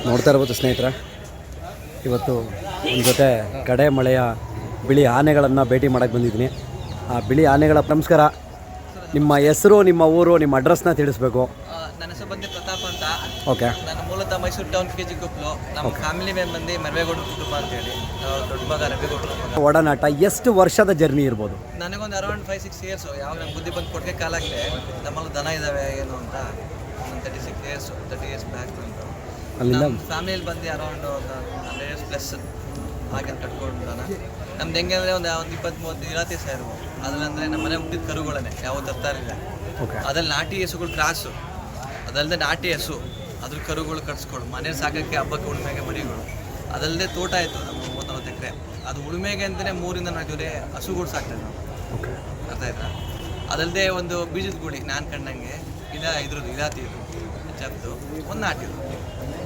ನೋಡ್ತಾ ಇರ್ಬೋದು ಸ್ನೇಹಿತರೆ, ಇವತ್ತು ಒಂದು ಜೊತೆ ಕಡೆ ಮಳೆಯ ಬಿಳಿ ಆನೆಗಳನ್ನು ಭೇಟಿ ಮಾಡೋಕ್ಕೆ ಬಂದಿದ್ದೀನಿ. ಆ ಬಿಳಿ ಆನೆಗಳ ನಮಸ್ಕಾರ. ನಿಮ್ಮ ಹೆಸರು, ನಿಮ್ಮ ಊರು, ನಿಮ್ಮ ಅಡ್ರೆಸ್ನ ತಿಳಿಸ್ಬೇಕು. ನನ್ನ ಹೆಸರು ಬಂದು ಪ್ರತಾಪ್ ಅಂತ. ಓಕೆ. ನಾನು ಮೂಲತಃ ಮೈಸೂರು ಟೌನ್ KG ಕೊಪ್ಪಲು. ನಮ್ಮ ಫ್ಯಾಮಿಲಿ ಮೇಲೆ ಬಂದು ಮರವೇಗೌಡರು ಕುಟುಂಬ ಅಂತೇಳಿ, ದೊಡ್ಡ ಮಗ ರವೇಗೌಡರು. ಒಡನಾಟ ಎಷ್ಟು ವರ್ಷದ ಜರ್ನಿ ಇರ್ಬೋದು? ನನಗೊಂದು ಅರೌಂಡ್ 5-6 ಇಯರ್ಸ್. ಯಾವಾಗ ನಂಗೆ ಬುದ್ಧಿ ಬಂದು ಕೊಟ್ಟಿಗೆ ಕಾಲಾಗಲೇ ನಮ್ಮಲ್ಲಿ ದನ ಇದ್ದಾವೆ ಏನು ಅಂತ ಒಂದು 30 ಇಯರ್ಸ್ ಬ್ಯಾಕ್ ಅಂತ ಅಲ್ಲಿಂದ ಫ್ಯಾಮಿಲಿಯಲ್ಲಿ ಬಂದು ಅರೌಂಡ್ ಒಂದು 100 ಇಯರ್ಸ್ ಪ್ಲಸ್ ಹಾಗೆ ಕಟ್ಕೊಂಡು ದನ. ನಮ್ದು ಹೆಂಗೆ ಅಂದರೆ ಒಂದು 20-30 ಇರತ್ತೆ ಸೇರು. ಅದಲ್ಲಂದರೆ ನಮ್ಮ ಮನೆ ಹುಟ್ಟಿದ ಕರುಗಳನ್ನೇ ಯಾವ ತರ್ತಾ ಇರಲಿಲ್ಲ. ಅದ್ರಲ್ಲಿ ನಾಟಿ ಹಸುಗಳು ಕ್ರಾಸು, ಅದಲ್ಲದೆ ನಾಟಿ ಹಸು, ಅದ್ರ ಕರುಗಳು ಕಟ್ಸ್ಕೊಂಡು ಮನೇಲಿ ಸಾಕೋಕ್ಕೆ ಹಬ್ಬಕ್ಕೆ ಉಳುಮೆಗೆ ಮರಿಗಳು. ಅದಲ್ಲದೆ ತೋಟ ಆಯಿತು ನಮ್ಮ 30-40 ಎಕರೆ. ಅದು ಉಳುಮೆಗೆ ಅಂತಲೇ 3-4 ಹಸುಗಳು ಸಾಕ್ತೇವೆ ನಾವು. ಅರ್ಥ ಆಯ್ತಾ? ಅದಲ್ಲದೆ ಒಂದು ಬೀಜದ ಗುಡಿ ನಾನು ಕಂಡಂಗೆ ಇದ್ರದ್ದು ಇದಾತಿದ್ದು ಜಬ್ದು ಒಂದು ನಾಟಿದ್ದು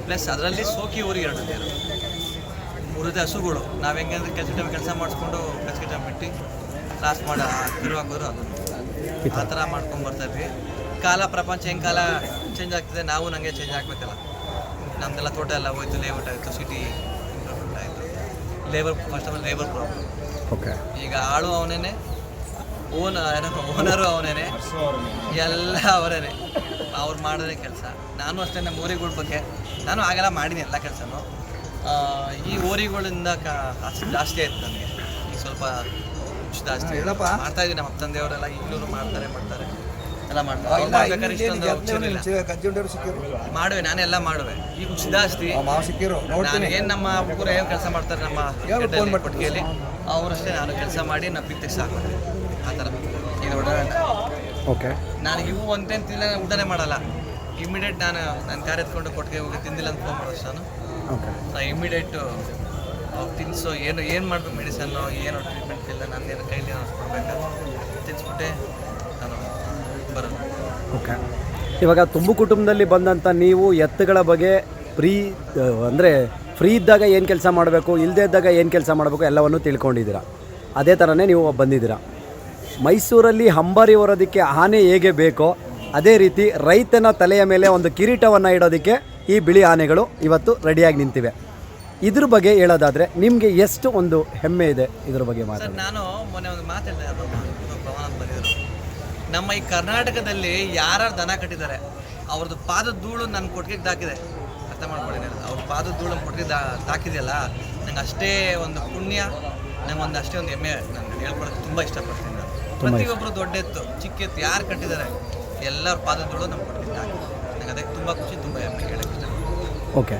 ಪ್ಲಸ್ ಅದರಲ್ಲಿ ಸೋಕಿ ಊರಿಗೆ 2 ಹಸುಗಳು. ನಾವು ಹೆಂಗೆ ಅಂದರೆ ಕೆಲಸ ಮಾಡಿಸ್ಕೊಂಡು ಕಚ್ಚಿಟ ಬಿಟ್ಟು ಲಾಸ್ಟ್ ಮಾಡಿ ಕರು ಹಾಕೋರು ಅದು ಆ ಥರ ಮಾಡ್ಕೊಂಡು ಬರ್ತಾಯಿದ್ವಿ. ಕಾಲ ಪ್ರಪಂಚ ಹೆಂಗೆ ಕಾಲ ಚೇಂಜ್ ಆಗ್ತಿದೆ, ನಾವು ನನಗೆ ಚೇಂಜ್ ಆಗಬೇಕಲ್ಲ. ನಮ್ಮದೆಲ್ಲ ತೋಟ ಎಲ್ಲ ಹೋಯ್ತು, ಲೇಔಟ್ ಆಯಿತು, ಸಿಟಿ ಇಂಪ್ರೂವ್ಮೆಂಟ್ ಆಯಿತು. First of all labour problem. Okay. ಈಗ ಆಳು ಅವನೇ, ಓನರು ಅವನೇ, ಎಲ್ಲ ಅವರೇನೆ. ಅವ್ರು ಮಾಡೋದೇ ಕೆಲಸ. ನಾನು ಅಷ್ಟೇ ನಮ್ಮ ಓರಿಗಳ ಬಗ್ಗೆ ನಾನು ಆಗೆಲ್ಲ ಮಾಡೀನಿ ಎಲ್ಲ ಕೆಲಸನೂ. ಈ ಓರಿಗಳಿಂದ ಜಾಸ್ತಿ ಆಯ್ತು ನನಗೆ. ಈಗ ಸ್ವಲ್ಪ ಜಾಸ್ತಿ ಮಾಡ್ತಾ ಇದ್ದೀನಿ. ನಮ್ಮ ತಂದೆಯವರೆಲ್ಲ ಈಗಲೂ ಮಾಡ್ತಾರೆ ಎಲ್ಲ ಮಾಡುವೆ, ನಾನೆಲ್ಲ ಮಾಡುವೆ. ಈಗ ಹುಚ್ಚು ಜಾಸ್ತಿ. ನನಗೇನು ನಮ್ಮ ಊರ ಏನು ಕೆಲಸ ಮಾಡ್ತಾರೆ ನಮ್ಮ ಕೊಟ್ಟಿಗೆಯಲ್ಲಿ ಅವರಷ್ಟೇ ನಾನು ಕೆಲಸ ಮಾಡಿ ನಮ್ಮ ಪಿಕ್ತಿಗೆ ಸಾಕು ಆ ಥರ. ಈಗ ಓಕೆ. ನಾನು ಇವು ಒಂದು ಟೈಮ್ ತಿಂದಿಲ್ಲ ಊಟನೇ ಮಾಡಲ್ಲ. ಇಮಿಡಿಯೇಟ್ ನಾನು ಕಾರ್ ಎತ್ಕೊಂಡು ಕೊಟ್ಟಿಗೆ ಹೋಗಿ ತಿಂದಿಲ್ಲ ಅಂತ ಫೋನ್ ಮಾಡೋದು ನಾನು ಇಮಿಡಿಯೇಟು ಅವ್ರು ತಿನ್ಸೋ ಏನು ಮಾಡಬೇಕು, ಮೆಡಿಸನ್ನು ಏನೋ ಟ್ರೀಟ್ಮೆಂಟ್ ಇಲ್ಲ, ನಾನು ಕೈಲಿ ಕೊಡಬೇಕು ತಿನ್ಸ್ಬಿಟ್ಟೆ ನಾನು ಬರೋದು. ಓಕೆ. ಇವಾಗ ತುಂಬು ಕುಟುಂಬದಲ್ಲಿ ಬಂದಂಥ ನೀವು ಎತ್ತುಗಳ ಬಗ್ಗೆ ಫ್ರೀ ಇದ್ದಾಗ ಏನು ಕೆಲಸ ಮಾಡಬೇಕು, ಇಲ್ಲದೇ ಇದ್ದಾಗ ಏನು ಕೆಲಸ ಮಾಡಬೇಕು ಎಲ್ಲವನ್ನು ತಿಳ್ಕೊಂಡಿದ್ದೀರಾ. ಅದೇ ಥರನೇ ನೀವು ಬಂದಿದ್ದೀರಾ. ಮೈಸೂರಲ್ಲಿ ಅಂಬಾರಿ ಹೊರೋದಕ್ಕೆ ಆನೆ ಹೇಗೆ ಬೇಕೋ ಅದೇ ರೀತಿ ರೈತನ ತಲೆಯ ಮೇಲೆ ಒಂದು ಕಿರೀಟವನ್ನು ಇಡೋದಕ್ಕೆ ಈ ಬಿಳಿ ಆನೆಗಳು ಇವತ್ತು ರೆಡಿಯಾಗಿ ನಿಂತಿವೆ. ಇದ್ರ ಬಗ್ಗೆ ಹೇಳೋದಾದರೆ ನಿಮಗೆ ಎಷ್ಟು ಒಂದು ಹೆಮ್ಮೆ ಇದೆ ಇದ್ರ ಬಗ್ಗೆ ಮಾತಾಡಿ. ನಾನು ಮೊನ್ನೆ ಒಂದು ಮಾತಾಡಿದೆ, ಬರೆಯೋರು ನಮ್ಮ ಈ ಕರ್ನಾಟಕದಲ್ಲಿ ಯಾರು ದನ ಕಟ್ಟಿದ್ದಾರೆ ಅವ್ರದ್ದು ಪಾದದ ಧೂಳು ನನ್ನ ಕೊಟ್ಟಿಗೆ ತಾಕಿದೆ. ಅರ್ಥ ಮಾಡ್ಕೊಳ್ಳಿ, ಅವ್ರ ಪಾದದ ಧೂಳು ನಮ್ಮ ಕೊಟ್ಟಿಗೆ ತಾಕಿದೆಯಲ್ಲ, ನಂಗೆ ಅಷ್ಟೇ ಒಂದು ಪುಣ್ಯ, ನಂಗೆ ಅಷ್ಟೇ ಒಂದು ಹೆಮ್ಮೆ. ನಾನು ಹೇಳ್ಕೊಳಕ್ಕೆ ತುಂಬ ಇಷ್ಟಪಡ್ತೀನಿ. ನಾನು ಪ್ರತಿಯೊಬ್ಬರು ದೊಡ್ಡ ಎತ್ತು ಚಿಕ್ಕ ಎತ್ತು ಯಾರು ಕಟ್ಟಿದ್ದಾರೆ ಎಲ್ಲರ ಪಾದದ ಧೂಳು ನಮ್ಮ ಕೊಟ್ಟಿಗೆ ತಾಕಿದೆ. ನಂಗೆ ಅದಕ್ಕೆ ತುಂಬ ಖುಷಿ, ತುಂಬ ಹೆಮ್ಮೆ ಹೇಳಕ್ಕೆ ಇಷ್ಟ. ಓಕೆ.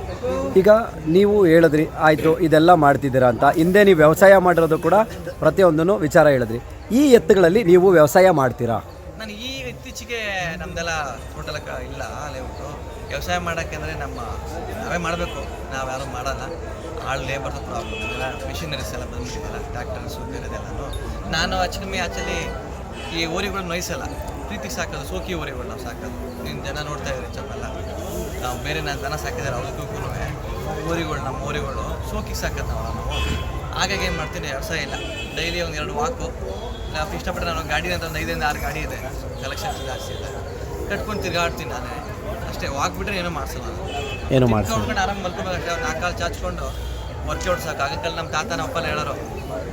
ಈಗ ನೀವು ಹೇಳಿದ್ರಿ ಆಯಿತು ಇದೆಲ್ಲ ಮಾಡ್ತಿದ್ದೀರಾ ಅಂತ. ಹಿಂದೆ ನೀವು ವ್ಯವಸಾಯ ಮಾಡಿರೋದು ಕೂಡ ಪ್ರತಿಯೊಂದನ್ನು ವಿಚಾರ ಹೇಳಿದ್ರಿ. ಈ ಎತ್ತುಗಳಲ್ಲಿ ನೀವು ವ್ಯವಸಾಯ ಮಾಡ್ತೀರಾ? ನಾನು ಈಗ ಇತ್ತೀಚೆಗೆ ನಮ್ಮದೆಲ್ಲ ಟೋಟಲ್ ಇಲ್ಲ ಲೇಔಟು. ವ್ಯವಸಾಯ ಮಾಡೋಕ್ಕೆ ಅಂದರೆ ನಾವೇ ಮಾಡಬೇಕು, ನಾವು ಯಾರೂ ಮಾಡಲ್ಲ. ಆಳು ಲೇಬರ್ದು ಪ್ರಾಬ್ಲಮ್ ಇಲ್ಲ, ಮಿಷಿನರೀಸ್ ಎಲ್ಲ ಬಂದ್ಬಿಟ್ಟಿದ್ದಲ್ಲ, ಟ್ರ್ಯಾಕ್ಟರ್ಸು ಬೇರೆದೆಲ್ಲನೂ. ನಾನು ಆ್ಯಕ್ಚುಲಿ ಈ ಓರಿಗಳು ನೋಯಿಸಲ್ಲ, ಪ್ರೀತಿಗೆ ಸಾಕೋದು. ಸೋಕಿ ಓರಿಗಳು ನಾವು ಸಾಕೋದು. ನೀನು ಜನ ನೋಡ್ತಾ ಇದ್ದೀರಿ ಚಪ್ಪಲ್ಲ, ನಾವು ಬೇರೆ ನಾನು ದನ ಸಾಕಿದ್ದಾರೆ ಅವ್ರಿಗೂ ಓರಿಗಳು, ನಮ್ಮ ಓರಿಗಳು ಸೋಕಿಗೆ ಸಾಕೋದು ನಾವು. ಹಾಗಾಗಿ ಏನು ಮಾಡ್ತೀನಿ, ವ್ಯವಸಾಯ ಇಲ್ಲ. ಡೈಲಿ ಒಂದು 2 ವಾಕು ಇಲ್ಲ ಇಷ್ಟಪಟ್ಟರೆ ನಾನು ಗಾಡಿ ಅಂತ ಒಂದು 5-6 ಗಾಡಿ ಇದೆ, ಕಲೆಕ್ಷನ್ಸ್ ಜಾಸ್ತಿ ಇದೆ, ಕಟ್ಕೊಂಡು ತಿರ್ಗಾಡ್ತೀನಿ ನಾನೇ ಅಷ್ಟೇ. ವಾಕ್ ಬಿಟ್ಟರೆ ಏನೂ ಮಾಡಿಸಲ್ಲ ನಾನು. ಏನು ಮಾಡಿಸ್ಕೊಂಡು ನೋಡ್ಕೊಂಡು ಆರಾಮ ಮಲ್ಕೋಬೇಕು. 4 ಕಾಲು ಚಾಚ್ಕೊಂಡು ವರ್ಕೆ ಹೊಡ್ ಸಾಕು. ಆಗಕ್ಕಲ್ಲಿ ನಮ್ಮ ತಾತ ನಮ್ಮ ಅಪ್ಪಲ್ಲ ಹೇಳೋರು,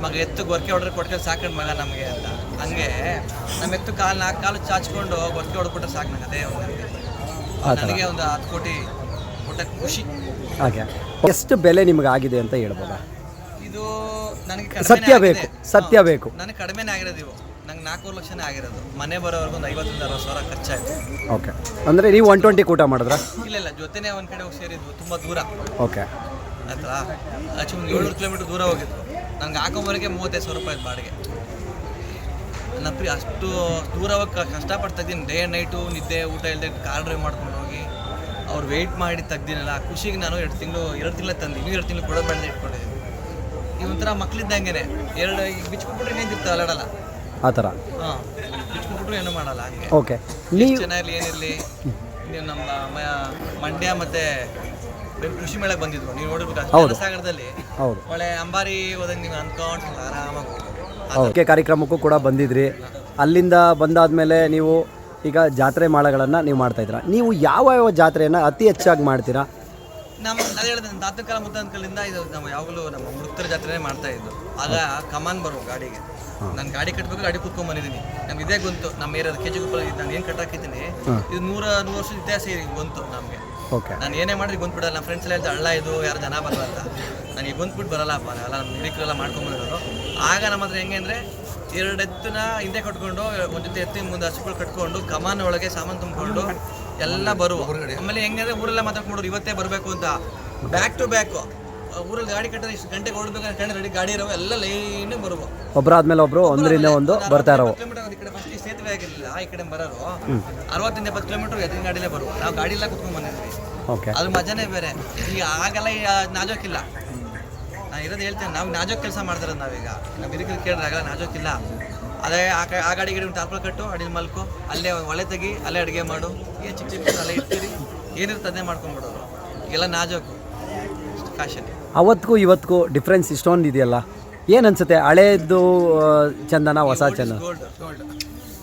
ಮಗ ಎತ್ತಿಗೆ ವರ್ಕೆ ಹೊಡ್ರೆ ಕೊಟ್ಕೊಂಡು ಸಾಕೊಂಡು ಮಗ ನಮಗೆ ಅಂತ. ಹಂಗೆ ನಮ್ಮ ಎತ್ತು 4 ಕಾಲು ಚಾಚ್ಕೊಂಡು ವರ್ಕೆ ಹೊಡ್ಬಿಟ್ರೆ ಸಾಕು ನಂಗೆ. ಅದೇ ನನಗೆ ಒಂದು 10 ಕೋಟಿ ಕೊಟ್ಟ ಖುಷಿ. ಹಾಗೆ ಎಷ್ಟು ಬೆಲೆ ನಿಮಗೆ ಆಗಿದೆ ಅಂತ ಹೇಳ್ಬೋದಾ? ಇದು ನನಗೆ ಸತ್ಯ ಬೇಕು. ನನಗೆ ಕಡಿಮೆನೇ ಆಗಿರೋದು. ಇವು ನಂಗೆ 4 ಲಕ್ಷನೇ ಆಗಿರೋದು. ಮನೆ ಬರೋವರೆಗೂ ಒಂದು 50-60 ಸಾವಿರ ಖರ್ಚಾಯಿತು. ಓಕೆ. ಅಂದರೆ ನೀವು 120 ಊಟ ಮಾಡಿದ್ರಾ? ಇಲ್ಲ, ಜೊತೆನೇ ಒಂದು ಕಡೆ ಹೋಗಿ ಸೇರಿದ್ವು, ತುಂಬ ದೂರ. ಓಕೆ. ಆಯ್ತಾ, ಒಂದು 700 ಕಿಲೋಮೀಟರ್ ದೂರ ಹೋಗಿತ್ತು. ನಂಗೆ ಹಾಕೋವರೆಗೆ 35,000 ರೂಪಾಯಿ ಬಾಡಿಗೆ. ನನ್ನ ಅಷ್ಟು ದೂರ ಹೋಗಿ ಕಷ್ಟಪಟ್ಟು ತೆಗ್ದೀನಿ. ಡೇ ನೈಟು ನಿದ್ದೆ ಊಟ ಇಲ್ಲದೆ ಕಾರ್ ಡ್ರೈವ್ ಮಾಡ್ಕೊಂಡು ಹೋಗಿ ಅವ್ರು ವೆಯ್ಟ್ ಮಾಡಿ ತೆಗ್ದಿನಲ್ಲ, ಖುಷಿಗೆ ನಾನು 2 ತಿಂಗಳು ತಂದು ಇನ್ನೂ 2 ತಿಂಗಳು ಕೊಡೋ ಬೇಡ ಇಟ್ಕೊಂಡಿದ್ದೀನಿ. ಈ ಒಂಥರ ಮಕ್ಳಿದ್ದಂಗೆ ಈಗ ಬಿಚ್ಕೊಂಡ್ಬಿಟ್ರೆ ಏನಿರ್ತಾವೆ ಅಲ್ಲಾಡಲ್ಲ ಆ ಥರ. ಹಾಂ, ಬಿಚ್ಕೊಂಡ್ಬಿಟ್ರು ಏನೂ ಮಾಡಲ್ಲ. ಹಂಗೆ ಓಕೆ. ನೀವು ಚೆನ್ನಾಗಿರಲಿ ಏನಿರಲಿ. ನೀವು ನಮ್ಮ ಮಂಡ್ಯ ಮತ್ತು ಕೃಷಿ ಮೇಳಕ್ಕೆ ಬಂದಿದ್ವು, ನೀವು ನೋಡಿರ್ಬೇಕು ಸಾಗರದಲ್ಲಿ. ಹೌದು. ಒಳ್ಳೆ ಅಂಬಾರಿ ಹೋದಂಗೆ ನೀವು ಅನ್ಕೊಂಡು ಆರಾಮಾಗಿ ಓಕೆ. ಕಾರ್ಯಕ್ರಮಕ್ಕೂ ಕೂಡ ಬಂದಿದ್ರಿ. ಅಲ್ಲಿಂದ ಬಂದಾದಮೇಲೆ ನೀವು ಈಗ ಜಾತ್ರೆ ಮಾಳಗಳನ್ನು ನೀವು ಮಾಡ್ತಾಯಿದ್ದೀರಾ. ನೀವು ಯಾವ ಜಾತ್ರೆಯನ್ನು ಅತಿ ಹೆಚ್ಚಾಗಿ ಮಾಡ್ತೀರಾ? ಅದೇ ಹೇಳಿದೆ ನನ್ನ ತಾತನ ಕಾಲ ಮುತ್ತಾದ ಕಾಲದಿಂದ ಇದು ನಾವು ಯಾವಾಗಲೂ ನಮ್ಮ ಮೃತರ ಜಾತ್ರೆ ಮಾಡ್ತಾ ಇದ್ದು. ಆಗ ಕಮಾನ್ ಬರುವ ಗಾಡಿಗೆ ನಾನು ಗಾಡಿ ಕಟ್ಟಬೇಕು, ಗಾಡಿ ಕುತ್ಕೊಂಡ್ ಬಂದಿದ್ದೀನಿ. ನಮ್ಗೆ ಇದೇ ಗೊತ್ತು, ನಮ್ಮ ಏರಿಯಾದ ಕೆಜಿ ಗುಪ್ಪಲ್ಲಿ ನಾನು ಏನು ಕಟ್ಟಾಕಿದ್ದೀನಿ ಇದು 100 ವರ್ಷದ ಇತಿಹಾಸ ಬಂತು ನಮಗೆ. ನಾನು ಏನೇ ಮಾಡಿದ್ರೆ ಗೊಂತ್ಬಿಡಲ್ಲ. ನಮ್ಮ ಫ್ರೆಂಡ್ಸ್ ಎಲ್ಲ ಹೇಳ್ತಾರೆ ಹಳ್ಳ ಇದು ಯಾರು ಜನ ಬರಲ್ಲ ಅಂತ. ನನಗೆ ಗೊಂತ್ಬಿಟ್ಟು ಬರಲ್ಲಪ್ಪ, ಎಲ್ಲ ನಮ್ಮ ಹುಡುಗರೆಲ್ಲ ಮಾಡ್ಕೊಂಬಂದಿರೋದು. ಆಗ ನಮ್ಮ ಹತ್ರ ಹೆಂಗೆ ಅಂದರೆ 2 ಎತ್ತನ್ನ ಹಿಂದೆ ಕಟ್ಕೊಂಡು ಒಂದು ಜೊತೆ ಎತ್ತಿನ ಮುಂದೆ ಹಸುಗಳು ಕಟ್ಕೊಂಡು ಕಮಾನ್ ಒಳಗೆ ಸಾಮಾನು ತುಂಬಿಕೊಂಡು ಎಲ್ಲ ಬರುವ. ಆಮೇಲೆ ಹೆಂಗೆ ಅಂದರೆ ಊರೆಲ್ಲ ಮಾತಾಡ್ಕೊಂಡ್ರು ಇವತ್ತೇ ಬರಬೇಕು ಅಂತ. ಬ್ಯಾಕ್ ಟು ಬ್ಯಾಕು ಊರಲ್ಲಿ ಗಾಡಿ ಕಟ್ಟಿದ್ರೆ ಇಷ್ಟು ಗಂಟೆಗೆ ಹೊರಡ್ಬೇಕು ಕಂಡು ರೆಡಿ ಗಾಡಿ ಇರೋ ಎಲ್ಲ ಲೈನ್ ಬರುವ, ಒಬ್ಬರಾದ್ಮೇಲೆ ಒಬ್ರು ಒಂದರಿಂದ ಒಂದು ಬರ್ತಾ ಇರೋ. ಕಿಲೋಮೀಟರ್ ಈ ಕಡೆ ಫಸ್ಟ್ ಈ ಸೇತುವೆ ಆಗಿರಲಿಲ್ಲ, ಈ ಕಡೆ ಬರೋರು 60-70 ಕಿಲೋಮೀಟರ್ ಎತ್ತಿನ ಗಾಡಿಲೇ ಬರುವ. ನಾವು ಗಾಡಿ ಎಲ್ಲ ಕುತ್ಕೊಂಡ್ ಬಂದಿದ್ವಿ, ಅದು ಮಜಾನೇ ಬೇರೆ. ಈಗ ಆಗೆಲ್ಲ ನಾಜೋಕಿಲ್ಲ. ನಾನು ಇರೋದು ಹೇಳ್ತೇನೆ, ನಾವು ನಾಜೋಕ್ ಕೆಲಸ ಮಾಡ್ತಾರದು ನಾವೀಗ. ನಾವು ಇದಕ್ಕೆ ಕೇಳಿದ್ರೆ ಆಗಲ್ಲ, ನಾಜೋಕಿಲ್ಲ. ಅದೇ ಆ ಗಾಡಿಗೆ ಟಾರ್ಪಲ್ ಕಟ್ಟು, ಅಡಿಲ್ ಮಲ್ಕು, ಅಲ್ಲೇ ಒಲೆ ತೆಗಿ, ಅಲ್ಲೇ ಅಡುಗೆ ಮಾಡು, ಏನು ಚಿಕ್ಕ ಚಿಕ್ಕ ಅಲ್ಲೇ ಇರ್ತೀರಿ, ಏನಿರುತ್ತೆ ಅದನ್ನೇ ಮಾಡ್ಕೊಂಡ್ಬಿಡೋರು. ಈಗೆಲ್ಲ ನಾಜೋಕು ಫ್ಯಾಷನ್. ಅವತ್ತಿಗೂ ಇವತ್ತಿಗೂ ಡಿಫ್ರೆನ್ಸ್ ಇಷ್ಟೊಂದು ಇದೆಯಲ್ಲ, ಏನು ಅನ್ಸುತ್ತೆ? ಹಳೇದು ಚಂದನ, ಹೊಸ Chandana? Gold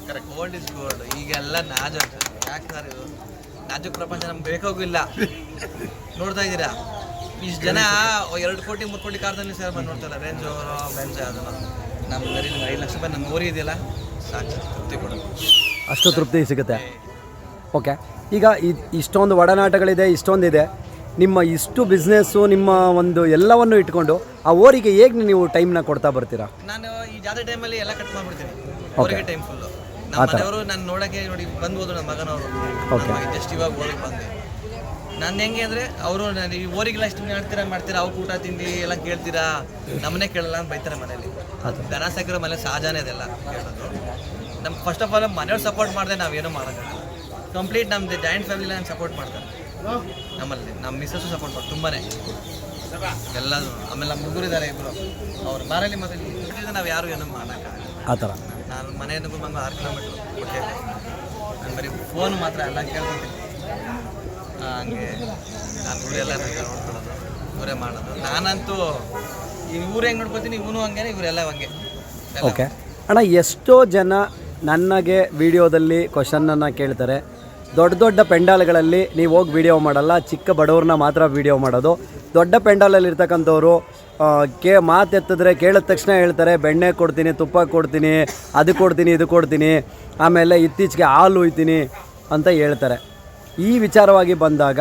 correct, gold is gold. ಈಗೆಲ್ಲ ನಾಜೋಕ್. ಯಾಕೆ ಸರ್ ಇದು ನಾಜೋಕ್ ಪ್ರಪಂಚ ನಮ್ಗೆ ಬೇಕಾಗಿಲ್ಲ. ನೋಡ್ತಾ ಇದ್ದೀರಾ ಇಷ್ಟು ಜನ 2 ಕೋಟಿ 3 ಕೋಟಿ ಕಾರ್ದಲ್ಲಿ ಸೇರ್ ಬಂದು ನೋಡ್ತಾರೆ. ರೇಂಜ್ ಓವರ್ ಬೆಂಚ್ ಅದನ್ನು ನಮ್ಮ ಬರೀ 5 ಲಕ್ಷ ರೂಪಾಯಿ ನಮ್ಮ ಓರಿ ಇದೆಯಲ್ಲ ಸಾಕು, ತೃಪ್ತಿ ಕೊಡೋದು. ಅಷ್ಟು ತೃಪ್ತಿ ಸಿಗುತ್ತೆ. ಓಕೆ, ಈಗ ಇಷ್ಟೊಂದು ಒಡನಾಟಗಳಿದೆ, ಇಷ್ಟೊಂದಿದೆ, ನಿಮ್ಮ ಇಷ್ಟು ಬಿಸ್ನೆಸ್ಸು, ನಿಮ್ಮ ಒಂದು ಎಲ್ಲವನ್ನು ಇಟ್ಕೊಂಡು ಆ ಓರಿಗೆ ಹೇಗೆ ನೀವು ಟೈಮ್ನ ಕೊಡ್ತಾ ಬರ್ತೀರಾ? ನಾನು ಈ ಜಾತ್ರೆ ಟೈಮಲ್ಲಿ ಎಲ್ಲ ಕಟ್ ಮಾಡಿಬಿಡ್ತೀನಿ. ಅವರಿಗೆ ಟೈಮ್ ಫುಲ್ಲು. ನಮ್ಮ ಮನೆಯವರು ನಾನು ನೋಡೋಕ್ಕೆ ನೋಡಿ ಬಂದ್ಬೋದು. ನಮ್ಮ ಮಗನವರು ಜಸ್ಟ್ ಇವಾಗ ಓರಿಗೆ ಬಂದೆ. ನಾನು ಹೆಂಗೆ ಅಂದರೆ ಅವರು ಈ ಓರಿಗೆಲ್ಲ ಇಷ್ಟು ಮಾಡ್ತೀರಾ, ಅವ್ರು ಊಟ ತಿಂಡಿ ಎಲ್ಲ ಕೇಳ್ತೀರಾ, ನಮ್ಮನ್ನೇ ಕೇಳಲ್ಲ ಅಂತ ಬೈತಾರೆ ಮನೇಲಿ. ದನ ಸಾಕಿರೋ ಮನೆ ಸಹಜನೇ ಅದೆಲ್ಲ ಕೇಳೋದು. ನಮ್ಮ ಫಸ್ಟ್ ಆಫ್ ಆಲ್ ಮನೆಯವ್ರು ಸಪೋರ್ಟ್ ಮಾಡಿದೆ ನಾವೇನೂ ಮಾಡೋಕ್ಕಾಗಲ್ಲ. ಕಂಪ್ಲೀಟ್ ನಮ್ಮದು ಜಾಯಿಂಟ್ ಫ್ಯಾಮಿಲಿ ನಾನು ಸಪೋರ್ಟ್ ಮಾಡ್ತಾರೆ. ನಮ್ಮಲ್ಲಿ ನಮ್ಮ ಮಿಸ್ಸಸ್ಸು ಸಪೋರ್ಟ್ ಮಾಡಿ ತುಂಬಾ ಎಲ್ಲದು. ಆಮೇಲೆ ನಮ್ಮ ಹುಡುಗರು ಇದ್ದಾರೆ ಇಬ್ಬರು, ಅವ್ರು ಮಾರಲ್ಲಿ ಮತ್ತೆ ನಾವು ಯಾರು ಏನೂ ಮಾಡೋಕ್ಕಾಗಲ್ಲ. ಆ ಥರ ನಾನು ಮನೆಯಿಂದ ಬಂದು 6 ಕಿಲೋಮೀಟ್ರ್ ಕೊಟ್ಟೆ. ನಾನು ಬರೀ ಫೋನ್ ಮಾತ್ರ ಎಲ್ಲ ಕೇಳ್ಕೊತೀನಿ. ಹಂಗೆ ನಾನು ಇವರೆಲ್ಲ ನೋಡ್ಕೊಳ್ಳೋದು, ಇವರೇ ಮಾಡೋದು. ನಾನಂತೂ ಇವ್ರು ಹೆಂಗೆ ನೋಡ್ಕೊತೀನಿ, ಇವನು ಹಂಗೆ, ಇವರೆಲ್ಲ ಹಂಗೆ. ಓಕೆ ಅಣ್ಣ, ಎಷ್ಟೋ ಜನ ನನಗೆ ವಿಡಿಯೋದಲ್ಲಿ ಕ್ವಶನನ್ನು ಕೇಳ್ತಾರೆ, ದೊಡ್ಡ ದೊಡ್ಡ ಪೆಂಡಾಲ್ಗಳಲ್ಲಿ ನೀವು ಹೋಗಿ ವಿಡಿಯೋ ಮಾಡಲ್ಲ, ಚಿಕ್ಕ ಬಡವ್ರನ್ನ ಮಾತ್ರ ವಿಡಿಯೋ ಮಾಡೋದು. ದೊಡ್ಡ ಪೆಂಡಾಲಲ್ಲಿ ಇರ್ತಕ್ಕಂಥವ್ರು ಮಾತೆತ್ತಿದ್ರೆ ಕೇಳಿದ ತಕ್ಷಣ ಹೇಳ್ತಾರೆ ಬೆಣ್ಣೆ ಕೊಡ್ತೀನಿ, ತುಪ್ಪ ಕೊಡ್ತೀನಿ, ಅದು ಕೊಡ್ತೀನಿ, ಇದು ಕೊಡ್ತೀನಿ, ಆಮೇಲೆ ಇತ್ತೀಚೆಗೆ ಹಾಲು ಒಯ್ತೀನಿ ಅಂತ ಹೇಳ್ತಾರೆ. ಈ ವಿಚಾರವಾಗಿ ಬಂದಾಗ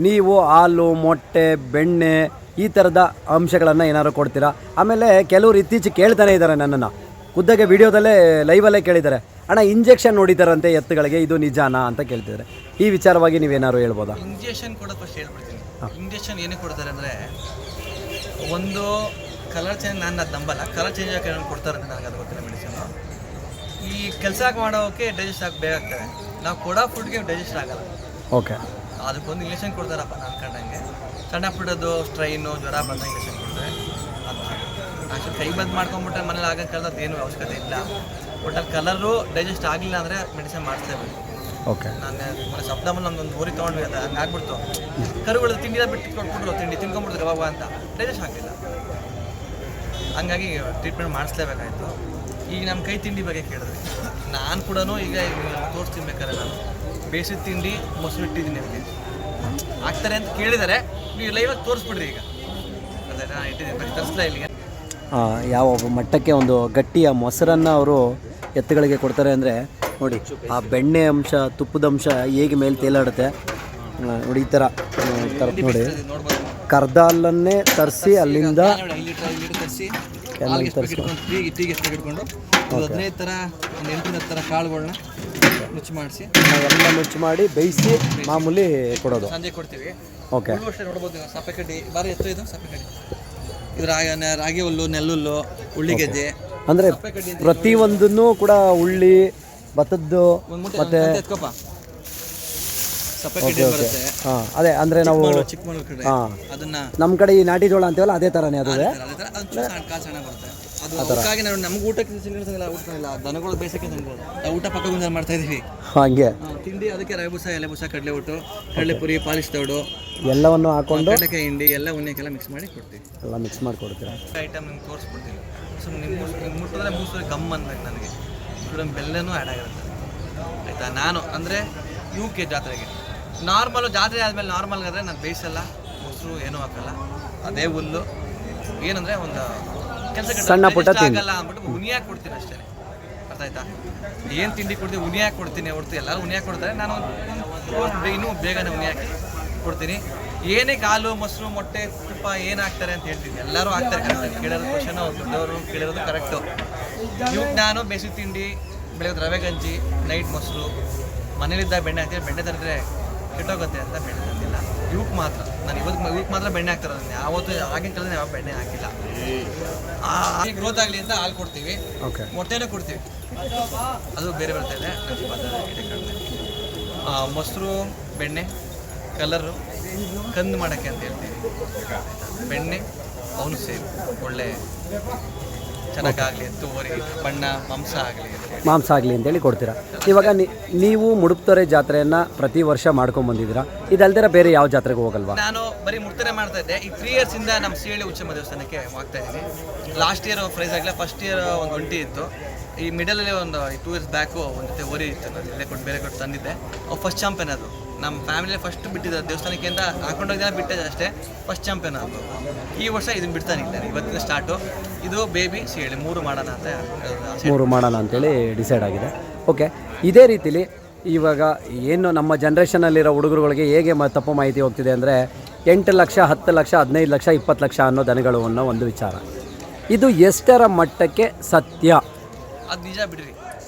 ನೀವು ಹಾಲು, ಮೊಟ್ಟೆ, ಬೆಣ್ಣೆ ಈ ಥರದ ಅಂಶಗಳನ್ನು ಏನಾದ್ರು ಕೊಡ್ತೀರಾ? ಆಮೇಲೆ ಕೆಲವರು ಇತ್ತೀಚೆಗೆ ಕೇಳ್ತಾನೆ ಇದ್ದಾರೆ ನನ್ನನ್ನು, ಖುದ್ದಾಗೆ ವಿಡಿಯೋದಲ್ಲೇ ಲೈವಲ್ಲೇ ಕೇಳಿದ್ದಾರೆ, ಅಣ್ಣ ಇಂಜೆಕ್ಷನ್ ನೋಡಿದಾರಂತೆ ಎತ್ತುಗಳಿಗೆ, ಇದು ನಿಜಾನಾ ಅಂತ ಕೇಳ್ತಿದ್ದಾರೆ. ಈ ವಿಚಾರವಾಗಿ ನೀವೇನಾದ್ರು ಹೇಳ್ಬೋದಾ? ಇಂಜೆಕ್ಷನ್ ಕೊಡೋದು ಫಸ್ಟ್ ಹೇಳ್ಬಿಡ್ತೀನಿ. ಇಂಜೆಕ್ಷನ್ ಏನಕ್ಕೆ ಕೊಡ್ತಾರೆ ಅಂದರೆ, ಒಂದು ಕಲರ್ ಚೇಂಜ್, ನಾನು ಅದು ನಂಬಲ್ಲ, ಕಲರ್ ಚೇಂಜ್ ಆಗಿ ಕೊಡ್ತಾರೆ ಅಂತ ನನಗೆ ಅದು ಗೊತ್ತಿಲ್ಲ. ಮೆಡಿಸಿನು ಈ ಕೆಲಸ ಮಾಡೋಕ್ಕೆ ಡೈಜೆಸ್ಟ್ ಆಗಿ ಬೇಕಾಗ್ತದೆ. ನಾವು ಕೊಡೋ ಫುಡ್ಗೆ ಡೈಜೆಸ್ಟ್ ಆಗಲ್ಲ. ಓಕೆ, ಅದಕ್ಕೊಂದು ಇಂಜೆಕ್ಷನ್ ಕೊಡ್ತಾರಪ್ಪ ನಾನು ಕಂಡಂಗೆ. ಸಣ್ಣ ಪುಟ್ಟದ್ದು ಸ್ಟ್ರೈನು, ಜ್ವರ ಬಂದಾಗ ಇಂಜೆಕ್ಷನ್ ಕೊಡ್ತಾರೆ. ಅದು ಆ್ಯಕ್ಚುಲಿ ಕೈ ಬಂದು ಮಾಡ್ಕೊಂಬಿಟ್ರೆ ಮನೇಲಿ ಆಗಕ್ಕೆ ಕಲ್ದದ್ದು ಏನು ಅವಶ್ಯಕತೆ ಇಲ್ಲ. ಒಟ್ಟಲ್ಲಿ ಕಲರು ಡೈಜೆಸ್ಟ್ ಆಗಲಿಲ್ಲ ಅಂದರೆ ಮೆಡಿಸಿನ್ ಮಾಡಿಸ್ತೇವೆ. ಓಕೆ, ನಾನು ಮೊನ್ನೆ ಸಪ್ತಮಲ್ಲಿ ನಮ್ದೊಂದು ಊರಿಗೆ ತೊಗೊಂಡ್ವಿ, ಅದು ಹಂಗೆ ಆಗ್ಬಿಡ್ತು. ಕರುಗಳು ತಿಂಡಿಲ್ಲ ಬಿಟ್ಟು ಕೊಟ್ಬಿಟ್ರು, ತಿಂಡಿ ತಿನ್ಕೊಂಡ್ಬಿಡ್ತಾರೆ ಯಾವಾಗ ಅಂತ, ಡೈಜೆಸ್ಟ್ ಆಗಲಿಲ್ಲ. ಹಂಗಾಗಿ ಟ್ರೀಟ್ಮೆಂಟ್ ಮಾಡಿಸ್ಲೇಬೇಕಾಯ್ತು. ಈಗ ನಮ್ಮ ಕೈ ತಿಂಡಿ ಬಗ್ಗೆ ಕೇಳಿದ್ರಿ, ನಾನು ಕೂಡ ಈಗ ತೋರಿಸ್ತೀನಿ ಬೇಕಾದ್ರೆ. ನಾನು ಬೇಸಿದ ತಿಂಡಿ ಮೊಸರು ಇಟ್ಟಿದ್ದೀನಿ, ನಿಮಗೆ ಆಗ್ತಾರೆ ಅಂತ ಕೇಳಿದ್ದಾರೆ. ನೀವು ಲೈವಾಗಿ ತೋರಿಸ್ಬಿಡ್ರಿ. ಈಗ ಅದೇ ನಾನು ಇಟ್ಟಿದ್ದೀನಿ, ತರಿಸ್ಲಾ ಇಲ್ಲಿಗೆ. ಯಾವ ಮಟ್ಟಕ್ಕೆ ಒಂದು ಗಟ್ಟಿಯ ಮೊಸರನ್ನು ಅವರು ಎತ್ತುಗಳಿಗೆ ಕೊಡ್ತಾರೆ ಅಂದರೆ ನೋಡಿ, ಆ ಬೆಣ್ಣೆ ಅಂಶ, ತುಪ್ಪದ ಅಂಶ ಹೇಗೆ ಮೇಲೆ ತೇಲಾಡುತ್ತೆ ನೋಡಿ. ಈ ಥರ ನೋಡಿ, ಕರ್ದ ಹಾಲನ್ನೇ ತರಿಸಿ ಅಲ್ಲಿಂದ ಇಟ್ಕೊಂಡು 15 ಥರ ಒಂದು 8 ಥರ ಕಾಳುಗಳನ್ನ ನುಚ್ಚು ಮಾಡಿಸಿ ಎಲ್ಲ ನುಚ್ಚು ಮಾಡಿ ಬೇಯಿಸಿ ಮಾಮೂಲಿ ಕೊಡೋದು. ಸಂಜೆ ಕೊಡ್ತೀವಿ. ಓಕೆ, ಅಷ್ಟೇ ನೋಡ್ಬೋದು. ಸಪ್ಪೆ ಕಡ್ಡಿ ಬಾರಿ ಎತ್ತು, ಇದು ಸಪ್ಪೆ ಕಡ್ಡಿ, ಇದು ರಾಗಿ ಹುಲ್ಲು, ನೆಲ್ಲುಲ್ಲು, ಉಳ್ಳಿಗೆಜ್ಜೆ. ಅಂದರೆ ಪ್ರತಿಯೊಂದನ್ನು ಕೂಡ ಉಳ್ಳಿ, ಭತ್ತದ್ದು ಮತ್ತೆ ಸಪ್ಪೆ ಕಡ್ಡಿ ಬರುತ್ತೆ. ಅದೇ ಅಂದರೆ ನಾವು ಚಿಕ್ಕಮಗಳೂರು ಕಡೆ ಅದನ್ನ, ನಮ್ಮ ಕಡೆ ಈ ನಾಟಿ ಜೋಳ ಅಂತೀವಲ್ಲ ಅದೇ ಥರನೇ ಅದು. ಕಾಳು ಸಣ್ಣ ಬರುತ್ತೆ. ಅದು ಅದಕ್ಕಾಗಿ ನಾವು ನಮ್ಗೆ ಊಟಕ್ಕೆ ಊಟನಿಲ್ಲ, ದನಗಳು ಬೇಸಕ್ಕೆ ತಿನ್ಬೋದು. ನಾವು ಊಟ ಪಕ್ಕ ಗುಂಜಲ್ ಮಾಡ್ತಾ ಇದೀವಿ. ಹಾಗೆ ತಿಂಡಿ ಅದಕ್ಕೆ ರವೆಬೂಸ, ಎಲೆಬೂಸ, ಕಡಲೆ ಒಟ್ಟು, ಕಡಲೆಪುರಿ, ಪಾಲಿಶ್ ತೌಡು ಎಲ್ಲವನ್ನು ಹಾಕೊಂಡು ಕಡಲೆಕಾಯಿ ಹಿಂಡಿ ಎಲ್ಲ ಉಣ್ಣೆಗೆಲ್ಲ ಮಿಕ್ಸ್ ಮಾಡಿ ಕೊಡ್ತೀವಿ. ಎಲ್ಲ ಮಿಕ್ಸ್ ಮಾಡಿ ಕೊಡ್ತೀರಾ? ಐಟಮ್ ನಿಮ್ಗೆ ತೋರಿಸ್ಬಿಡ್ತೀವಿ. ಸೊ ನಿಮ್ಗೆ ಮುಟ್ಟಿದ್ರೆ ಮೂಸೂರಿ ಗಮ್ ಅನ್ಬೇಕು ನನಗೆ. ಸ್ಟೂಡೆಂಟ್ ಬೆಲ್ಲನೂ ಆ್ಯಡ್ ಆಗಿರುತ್ತೆ ಆಯಿತಾ. ನಾನು ಅಂದರೆ UK ಜಾತ್ರೆಗೆ ನಾರ್ಮಲು ಜಾತ್ರೆ ಆದಮೇಲೆ ನಾರ್ಮಲ್ಗಾದರೆ ನಾನು ಬೇಯಿಸಲ್ಲ, ಮೊಸರು ಏನೂ ಹಾಕಲ್ಲ, ಅದೇ ಹುಲ್ಲು. ಏನಂದರೆ ಒಂದು ಕೆಲಸ ಸಣ್ಣ ಪುಟ್ಟ ಆಗಲ್ಲ ಅಂದ್ಬಿಟ್ಟು ಉನಿಯಾಗಿ ಕೊಡ್ತೀನಿ ಅಷ್ಟೇ. ಅರ್ಥ ಆಯ್ತಾ? ಏನು ತಿಂಡಿ ಕೊಡ್ತೀನಿ ಉನಿಯಾಗಿ ಕೊಡ್ತೀನಿ ಹೊರತು ಎಲ್ಲರೂ ಉನಿಯಾಗಿ ಕೊಡ್ತಾರೆ, ನಾನು ಇನ್ನೂ ಬೇಗನೆ ಉನಿಯಾಗಿ ಕೊಡ್ತೀನಿ. ಏನೇ ಹಾಲು ಮೊಸರು ಮೊಟ್ಟೆ ತುಪ್ಪ ಏನು ಹಾಕ್ತಾರೆ ಅಂತ ಹೇಳ್ತೀನಿ, ಎಲ್ಲರೂ ಹಾಕ್ತಾರೆ. ಕರೆಕ್ಟ್ ಕೇಳೋದು ಕ್ವಶನ್ ದೊಡ್ಡವರು ಕೇಳಿರೋದು ಕರೆಕ್ಟು. ಇವಾಗ ನಾನು ಬೇಸಿಗೆ ತಿಂಡಿ ಬೆಳಗ್ಗೆ ರವೆ ಗಂಜಿ, ನೈಟ್ ಮೊಸರು, ಮನೇಲಿದ್ದಾಗ ಬೆಣ್ಣೆ ಹಾಕ್ತೀನಿ. ಬೆಣ್ಣೆ ತಂದರೆ ಕೆಟ್ಟೋಗುತ್ತೆ ಅಂತ ಬೆಣ್ಣೆ ತಂದಿಲ್ಲ. ಇವಕ್ಕೆ ಮಾತ್ರ ನಾನು ಇವಕ್ಕೆ ಮಾತ್ರ ಬೆಣ್ಣೆ ಹಾಕ್ತಾರೋದನ್ನ, ಯಾವತ್ತೂ ಆಗಿನ ಕಾಲದಲ್ಲಿ ಯಾವ ಬೆಣ್ಣೆ ಹಾಕಿಲ್ಲ. ಗ್ರೋತ್ ಆಗಲಿ ಅಂತ ಹಾಲು ಕೊಡ್ತೀವಿ, ಮೊಟ್ಟೆನೂ ಕೊಡ್ತೀವಿ, ಅದು ಬೇರೆ ಬರ್ತಾ ಇದೆ. ಮೊಸರು, ಬೆಣ್ಣೆ, ಕಲರು, ಕಂದು ಮಾಡೋಕ್ಕೆ ಅಂತ ಹೇಳ್ತೀವಿ. ಬೆಣ್ಣೆ ಅವನು ಸೇಮ್ ಒಳ್ಳೆ ಚೆನ್ನಾಗಾಗಲಿ ಅಂತ ಓರಿ ಬಣ್ಣ ಮಾಂಸ ಆಗಲಿ ಅಂತೇಳಿ ಕೊಡ್ತೀರಾ. ಇವಾಗ ನೀವು ಮುಡುಪ್ತೊರೆ ಜಾತ್ರೆಯನ್ನು ಪ್ರತಿ ವರ್ಷ ಮಾಡ್ಕೊಂಬಂದಿದ್ದೀರಾ, ಇದಲ್ದಿರ ಬೇರೆ ಯಾವ ಜಾತ್ರೆಗೆ ಹೋಗಲ್ವಾ? ನಾನು ಬರೀ ಮುಡ್ತರೆ ಮಾಡ್ತಾ ಇದ್ದೆ. ಈ 3 ಇಯರ್ಸಿಂದ ನಮ್ಮ ಸಿಹಳ್ಳಿ ಉಚ್ಚಮ್ಮ ದೇವಸ್ಥಾನಕ್ಕೆ ಹೋಗ್ತಾ ಇದ್ದೀನಿ. ಲಾಸ್ಟ್ ಇಯರ್ ಪ್ರೈಸ್ ಆಗಿಲ್ಲ, ಫಸ್ಟ್ ಇಯರ್ ಒಂದು ಒಂಟಿ ಇತ್ತು. ಈ ಮಿಡಲಲ್ಲಿ ಒಂದು 2 ಇಯರ್ಸ್ ಬ್ಯಾಕು ಒಂದು ಜೊತೆ ಓರಿ ಇತ್ತು, ನಾನು ಬೇರೆ ಕೊಟ್ಟು ತಂದಿದ್ದೆ. ಅವು ಫಸ್ಟ್ ಚಾಂಪಿಯನ್. ಅದು ನಮ್ಮ ಫ್ಯಾಮಿಲಿಯಲ್ಲಿ ಫಸ್ಟ್ ಬಿಟ್ಟಿದ್ದ ದೇವಸ್ಥಾನಕ್ಕೆ ಅಂತ ಹಾಕೊಂಡೋಗಿ ಬಿಟ್ಟಿದ್ದೆ ಅಷ್ಟೇ, ಫಸ್ಟ್ ಚಾಂಪಿಯನ್ ಅದು. ಈ ವರ್ಷ ಇದನ್ನು ಬಿಡ್ತಾನಿಲ್ಲ, ಇವತ್ತಿನ ಸ್ಟಾರ್ಟು. ಇದು ಬೇಬಿ ಸಿಹಳ್ಳಿ 3 ಮಾಡೋಣ ಅಂತ 3 ಮಾಡೋಣ ಅಂತೇಳಿ ಡಿಸೈಡ್ ಆಗಿದೆ. ಓಕೆ, ಇದೇ ರೀತಿಲಿ ಇವಾಗ ಏನು ನಮ್ಮ ಜನ್ರೇಷನಲ್ಲಿರೋ ಹುಡುಗರುಗಳಿಗೆ ಹೇಗೆ ತಪ್ಪು ಮಾಹಿತಿ ಹೋಗ್ತಿದೆ ಅಂದರೆ 8 ಲಕ್ಷ 10 ಲಕ್ಷ 15 ಲಕ್ಷ 20 ಲಕ್ಷ ಅನ್ನೋ ದನಗಳು ಅನ್ನೋ ಒಂದು ವಿಚಾರ. ಇದು ಎಷ್ಟರ ಮಟ್ಟಕ್ಕೆ ಸತ್ಯ? ಅದು ನಿಜ ಬಿಡ್ರಿ,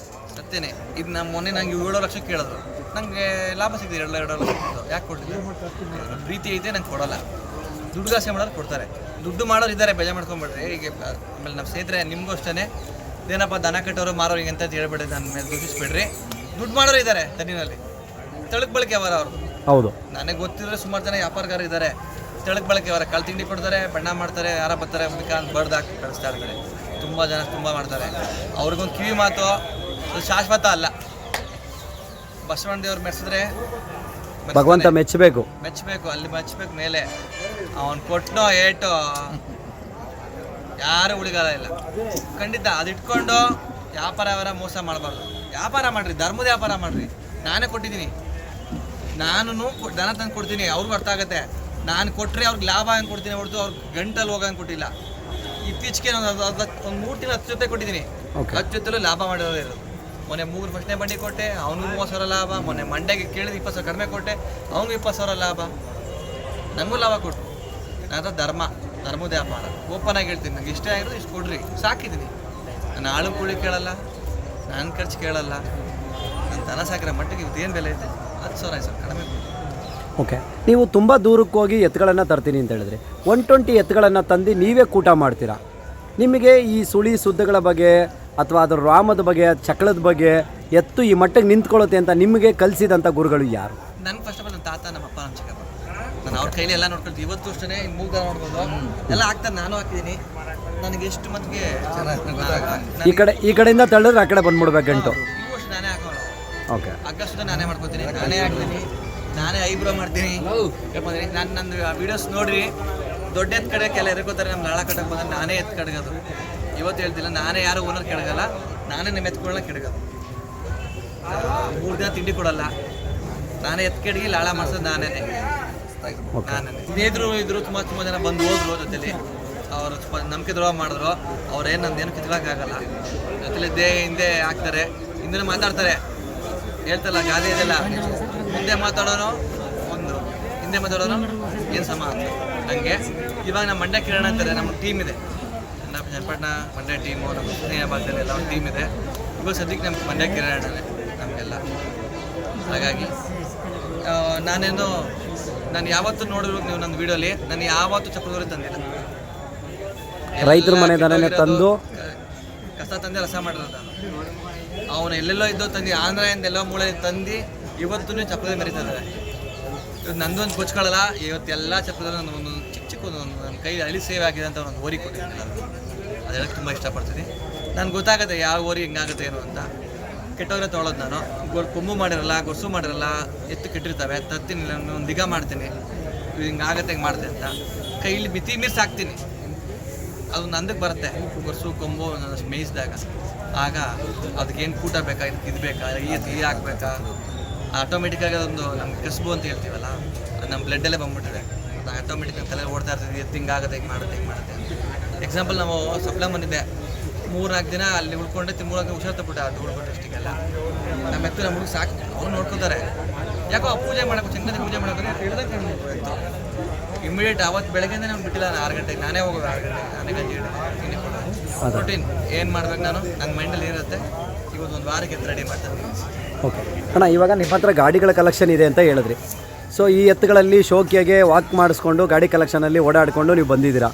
ಸತ್ಯನೇ. ಇದು ನಮ್ಮ ಮೊನ್ನೆ ನಂಗೆ 7 ಲಕ್ಷ ಕೇಳಿದ್ರು, ನನಗೆ ಲಾಭ ಸಿಗ್ತಿದೆ 2 ಲಕ್ಷ. ಯಾಕೆ ಕೊಟ್ಟಿದ್ದೆ? ಪ್ರೀತಿ ಐತೆ, ನಂಗೆ ಕೊಡೋಲ್ಲ. ದುಡ್ಡು ಗಾಸೆ ಮಾಡೋರು ಕೊಡ್ತಾರೆ, ದುಡ್ಡು ಮಾಡೋರು ಇದ್ದಾರೆ, ಬೇಜಾರು ಮಾಡ್ಕೊಂಬಿಡ್ರಿ. ಈಗ ಆಮೇಲೆ ನಮ್ಮ ಸ್ನೇಹಿತರೆ ನಿಮಗೂ ಅಷ್ಟೇ, ಏನಪ್ಪ ದನ ಕಟ್ಟೋರು ಮಾರೋರು ಹಿಂಗೆ ಅಂತ ಹೇಳ್ಬೇಡಿ, ನನ್ನ ಮೇಲೆ ದೂಷಿಸ್ಬಿಡ್ರಿ. ದುಡ್ಡು ಮಾಡೋರು ಇದ್ದಾರೆ ತನ್ನಿನಲ್ಲಿ, ತಳಕ್ ಬಳಕೆ ಅವರ ಅವರು. ಹೌದು, ನನಗೆ ಗೊತ್ತಿರೋ ಸುಮಾರು ಜನ ವ್ಯಾಪಾರಗಾರರು ಇದ್ದಾರೆ, ತಳಕ್ ಬಳಕೆ ಅವರ. ಕಳ್ಳು ತಿಂಡಿ ಕೊಡ್ತಾರೆ, ಬಣ್ಣ ಮಾಡ್ತಾರೆ, ಯಾರ ಬರ್ತಾರೆ ಮುಖಾಂತ ಬಡ್ದಾಕಿ ಕಳಿಸ್ತಾ ಇರ್ತಾರೆ. ತುಂಬ ಜನ ತುಂಬ ಮಾಡ್ತಾರೆ. ಅವ್ರಿಗೊಂದು ಕಿವಿ ಮಾತು, ಅದು ಶಾಶ್ವತ ಅಲ್ಲ. ಬಸವಣ್ಣ ದೇವ್ರು ಮೆರೆಸಿದ್ರೆ ಭಗವಂತ ಮೆಚ್ಚಬೇಕು, ಅಲ್ಲಿ ಮೆಚ್ಚಬೇಕು ಮೇಲೆ. ಅವನು ಕೊಟ್ಟನೋ ಏಟೋ ಯಾರು ಉಳಿಗಾಲ ಇಲ್ಲ, ಖಂಡಿತ. ಅದು ಇಟ್ಕೊಂಡು ವ್ಯಾಪಾರ ಮೋಸ ಮಾಡಬಾರ್ದು. ವ್ಯಾಪಾರ ಮಾಡಿರಿ, ಧರ್ಮದ ವ್ಯಾಪಾರ ಮಾಡಿರಿ. ನಾನೇ ಕೊಟ್ಟಿದ್ದೀನಿ, ನಾನು ದನ ತಂದು ಕೊಡ್ತೀನಿ, ಅವ್ರಿಗೂ ಅರ್ಥ ಆಗುತ್ತೆ. ನಾನು ಕೊಟ್ಟರೆ ಅವ್ರಿಗೆ ಲಾಭ ಹಂಗೆ ಕೊಡ್ತೀನಿ ಹೊರತು ಅವ್ರಿಗೆ ಗಂಟಲ್ಲಿ ಹೋಗಂಗೆ ಕೊಟ್ಟಿಲ್ಲ. ಇತ್ತೀಚೆಗೆ ಒಂದು 3 ತಿಂಗಳು 10 ಜೊತೆ ಕೊಟ್ಟಿದ್ದೀನಿ, 10 ಜೊತೆಲೂ ಲಾಭ ಮಾಡಿರೋದೇ ಇರೋದು. ಮೊನ್ನೆ 3 ಫಸ್ಟ್ನೇ ಬಂಡಿ ಕೊಟ್ಟೆ, ಅವನಿಗೂ 30,000 ಲಾಭ. ಮೊನ್ನೆ ಮಂಡ್ಯಗೆ ಕೇಳಿದ 20,000 ಕಡಿಮೆ ಕೊಟ್ಟೆ, ಅವ್ನಿಗೂ 20,000 ಲಾಭ, ನನಗೂ ಲಾಭ ಕೊಟ್ಟು. ನಾನು ಧರ್ಮದ ವ್ಯಾಪಾರ ಓಪನ್ ಆಗಿ ಹೇಳ್ತೀನಿ. ನಂಗೆ ಇಷ್ಟ ಆಗಿರೋದು ಇಷ್ಟು ಕೊಡ್ರಿ, ಸಾಕಿದ್ದೀನಿ. ನಾನು ಆಳು ಕೂಳಿ ಕೇಳಲ್ಲ, ನಾನು ಖರ್ಚು ಕೇಳಲ್ಲ. ನನ್ನ ದನ ಸಾಕಿರೋ ಮಟ್ಟಿಗೆ ಇದೇನು ಬೆಲೆ ಐತೆ? 10,000 ಆಯ್ತು ಸರ್, ಕಡಿಮೆ. ಓಕೆ, ನೀವು ತುಂಬ ದೂರಕ್ಕೆ ಹೋಗಿ ಎತ್ತುಗಳನ್ನು ತರ್ತೀನಿ ಅಂತ ಹೇಳಿದ್ರಿ. 120 ಎತ್ತುಗಳನ್ನು ತಂದು ನೀವೇ ಕೂಟ ಮಾಡ್ತೀರಾ. ನಿಮಗೆ ಈ ಸುಳಿ ಸುದ್ದಗಳ ಬಗ್ಗೆ ಅಥವಾ ಅದರ ರಾಮದ ಬಗ್ಗೆ, ಚಕ್ಳದ ಬಗ್ಗೆ, ಎತ್ತು ಈ ಮಟ್ಟಿಗೆ ನಿಂತ್ಕೊಳ್ಳುತ್ತೆ ಅಂತ ನಿಮಗೆ ಕಲಿಸಿದಂಥ ಗುರುಗಳು ಯಾರು? ನನ್ನ ಫಸ್ಟ್ ಆಫ್ ಆಲ್ ನನ್ನ ತಾತ, ನಮ್ಮ ಅಪ್ಪ, ನಮ್ಮ ಚಿಕ್ಕಪ್ಪ. ನಾನು ಅವ್ರ ಕೈಲಿ ಎಲ್ಲ ನೋಡ್ಕೊಳ್ತೀನಿ. ಇವತ್ತು ಅಷ್ಟೇ ಮೂಗ ನೋಡ್ಬೋದು ಎಲ್ಲ ಹಾಕ್ತಾರೆ, ನಾನು ಹಾಕಿದ್ದೀನಿ. ನನಗೆ ಎಷ್ಟು ಮಟ್ಟಿಗೆ ಈ ಕಡೆಯಿಂದ ತಳ್ಳಿದ್ರೆ ಆ ಕಡೆ ಬಂದ್ಬಿಡ್ಬೇಕು ಗಂಟು. ಈ ವರ್ಷ ನಾನೇ ಹಾಕೋಣ. ಓಕೆ, ಅಗ್ಗಷ್ಟು ನಾನೇ ಮಾಡ್ಕೊತೀನಿ, ನಾನೇ ಹಾಕ್ತೀನಿ, ನಾನೇ ಐಬ್ರೋ ಮಾಡ್ತೀನಿ. ನಂದು ವೀಡಿಯೋಸ್ ನೋಡ್ರಿ. ದೊಡ್ಡ ಎತ್ತು ಕಡೆಗೆಲ್ಲ ಎರ್ಕೋತಾರೆ, ನಮ್ಮ ನಾಳ ಕಟ್ಟಕ್ಕೆ ಬಂದ್ರೆ ನಾನೇ ಎತ್ತು ಕಡ್ಗೋದು. ಇವತ್ತು ಹೇಳ್ತಿಲ್ಲ, ನಾನೇ ಯಾರು ಓನರ್ ಕೆಡಗಲ್ಲ, ನಾನೇ ನಿಮ್ಮ ಎತ್ಕೊಳ್ಳ ಕೆಡಗೋದು. 3 ದಿನ ತಿಂಡಿ ಕೊಡಲ್ಲ, ನಾನೇ ಎತ್ತು ಕೆಡಗಿ ಲಾಳ ಮಾಡ್ಸೋದು ನಾನೇ. ಸ್ನೇಹಿತರು ಇದ್ರು, ತುಂಬ ಜನ ಬಂದು ಹೋದ್ರು ಜೊತೆಲಿ. ಅವರು ನಂಬಿಕೆ ದ್ರೋಹ ಮಾಡಿದ್ರು. ಅವ್ರೇನು ನಂದೇನು ಕಿತ್ಕೊಳ್ಳೋಕ್ಕಾಗಲ್ಲ. ಜೊತೆಲಿ ಹಿಂದೆ ಹಾಕ್ತಾರೆ, ಹಿಂದೆ ಮಾತಾಡ್ತಾರೆ. ಹೇಳ್ತಲ್ಲ ಗಾದೆ ಇದೆಲ್ಲ, ಮುಂದೆ ಮಾತಾಡೋನು ಒಂದು, ಹಿಂದೆ ಮಾತಾಡೋನು ಏನು ಸಮ ಅಂತ. ನನಗೆ ಇವಾಗ ನಮ್ಮ ಮಂಡ್ಯ ಕಿರಣ ಅಂತಾರೆ, ನಮ್ಮ ಟೀಮ್ ಇದೆ. ಚನ್ನಪಟ್ಟಣ ಮಂಡ್ಯ ಟೀಮು, ನಮ್ಮ ಸ್ನೇಹ ಭಾಗದಲ್ಲಿ ಎಲ್ಲ ಒಂದು ಟೀಮ್ ಇದೆ. ಇವಾಗ ಸದ್ಯಕ್ಕೆ ನಮ್ಮ ಮಂಡ್ಯ ಕಿರಣನೇ ನಮಗೆಲ್ಲ. ಹಾಗಾಗಿ ನಾನು ಯಾವತ್ತೂ ನೋಡಿದ್ರು ನೀವು ನನ್ನ ವೀಡಿಯೋಲಿ, ನಾನು ಯಾವತ್ತೂ ಚಪ್ಪಲದವರೇ ತಂದಿಲ್ಲ. ರೈತರ ಮನೆ ದನನೇ ತಂದು ಕಸ ತಂದೆ ರಸ ಮಾಡಿರೋದು. ಅವನು ಎಲ್ಲೆಲ್ಲೋ ಇದ್ದೋ ತಂದು, ಆಂಧ್ರದಿಂದ ಎಲ್ಲೋ ಮೂಳೆ ತಂದು ಇವತ್ತೂ ಚಪ್ಪಲದಲ್ಲಿ ಮೆರಿತಾ ಇದ್ದಾರೆ. ಇವತ್ತು ನಂದೊಂದು ಕೊಚ್ಕೊಳ್ಳಲ್ಲ. ಇವತ್ತೆಲ್ಲ ಚಪ್ಪಲದಲ್ಲಿ ನಾನು ಒಂದು ಚಿಕ್ಕ ನನ್ನ ಕೈ ಹಳಿ ಸೇವ್ ಆಗಿದೆ ಅಂತ ಒಂದು ಓರಿ ಕೊಟ್ಟಿದ್ದೀನಿ. ಅದು ಹೇಳಕ್ಕೆ ತುಂಬ ಇಷ್ಟಪಡ್ತೀನಿ. ನನಗೆ ಗೊತ್ತಾಗುತ್ತೆ ಯಾವ ಓರಿ ಹಿಂಗಾಗುತ್ತೆ ಏನು ಅಂತ. ಕೆಟ್ಟವ್ರೆ ತೊಗೊಳೋದು ನಾನು. ಕೊಂಬು ಮಾಡಿರಲ್ಲ, ಗೊಸು ಮಾಡಿರಲ್ಲ, ಎತ್ತು ಕೆಟ್ಟಿರ್ತವೆ, ತತ್ತೀನಿ, ಒಂದು ದಿಗ ಮಾಡ್ತೀನಿ, ಹಿಂಗಾಗತ್ತೆ ಹಿಂಗೆ ಮಾಡ್ತೆ ಅಂತ. ಕೈಲಿ ಮಿತಿ ಮೀರ್ಸಿ ಹಾಕ್ತೀನಿ. ಅದು ನಂದಕ್ಕೆ ಬರುತ್ತೆ, ಗೊಸು ಕೊಂಬು ಮೇಯಿಸಿದಾಗ. ಆಗ ಅದಕ್ಕೇನು ಕೂಟ ಬೇಕಾ, ಇದು ಬೇಕಾ, ಈ ಹಾಕ್ಬೇಕಾ, ಆಟೋಮೆಟಿಕ್ಕಾಗಿ ಅದೊಂದು ನಮ್ಗೆ ಕಸಬು ಅಂತ ಹೇಳ್ತೀವಲ್ಲ, ಅದು ನಮ್ಮ ಬ್ಲಡ್ಡಲ್ಲೇ ಬಂದ್ಬಿಟ್ಟಿದೆ. ಮಾಡ್ತಾ ಆಟೋಮೆಟಿಕ್ ನನ್ನ ತಲೆ ಓಡ್ತಾ ಇರ್ತೀವಿ, ಹಿಂಗಾಗುತ್ತೆ, ಹಿಂಗೆ ಮಾಡುತ್ತೆ ಅಂತ. ಎಕ್ಸಾಂಪಲ್ ನಾವು ಸಪ್ಲೈ ಬಂದಿದ್ದೆ 3-4 ದಿನ ಅಲ್ಲಿ ಉಳ್ಕೊಂಡೆ, 3 ಹುಷಾರ್ ತಪ್ಪಿಟ್ಟೆ ಅದು ಉಳ್ಕೊಂಡು ಅಷ್ಟಿಗೆಲ್ಲ. ನಮ್ಮ ಎತ್ತು ನಮ್ಮ ಹುಡುಗ ಸಾಕು, ಅವ್ರು ನೋಡ್ಕೊತಾರೆ. ಯಾಕೋ ಪೂಜೆ ಮಾಡೋಕೆ ಚಿನ್ನದ ಪೂಜೆ ಮಾಡೋಕೆ ಹೇಳಿದಾಗ ಎತ್ತು ಇಮಿಡಿಯೇಟ್ ಅವತ್ತು ಬೆಳಗ್ಗೆಯಿಂದ ನಾನು ಬಿಟ್ಟಿಲ್ಲ. ನಾನು 6 ಗಂಟೆಗೆ ನಾನೇ ಹೋಗೋದು, 6 ಗಂಟೆಗೆ ನಾನೇ ಗಂಜಿ ತಿನ್ನಿ ಕೊಡೋದು. ರೂಟೀನ್ ಏನು ಮಾಡ್ಬೇಕು ನಾನು ನನ್ನ ಮೈಂಡಲ್ಲಿ ಇರುತ್ತೆ. ಇವತ್ತು ಒಂದು ವಾರಕ್ಕೆ ಎತ್ತು ರೆಡಿ ಮಾಡ್ತೀನಿ. ಓಕೆ ಅಣ್ಣ, ಇವಾಗ ನಿಮ್ಮ ಹತ್ರ ಗಾಡಿಗಳ ಕಲೆಕ್ಷನ್ ಇದೆ ಅಂತ ಹೇಳಿದ್ರಿ. ಸೊ ಈ ಎತ್ತುಗಳಲ್ಲಿ ಶೋಕಿಯಾಗೆ ವಾಕ್ ಮಾಡಿಸ್ಕೊಂಡು ಗಾಡಿ ಕಲೆಕ್ಷನಲ್ಲಿ ಓಡಾಡಿಕೊಂಡು ನೀವು ಬಂದಿದ್ದೀರಾ.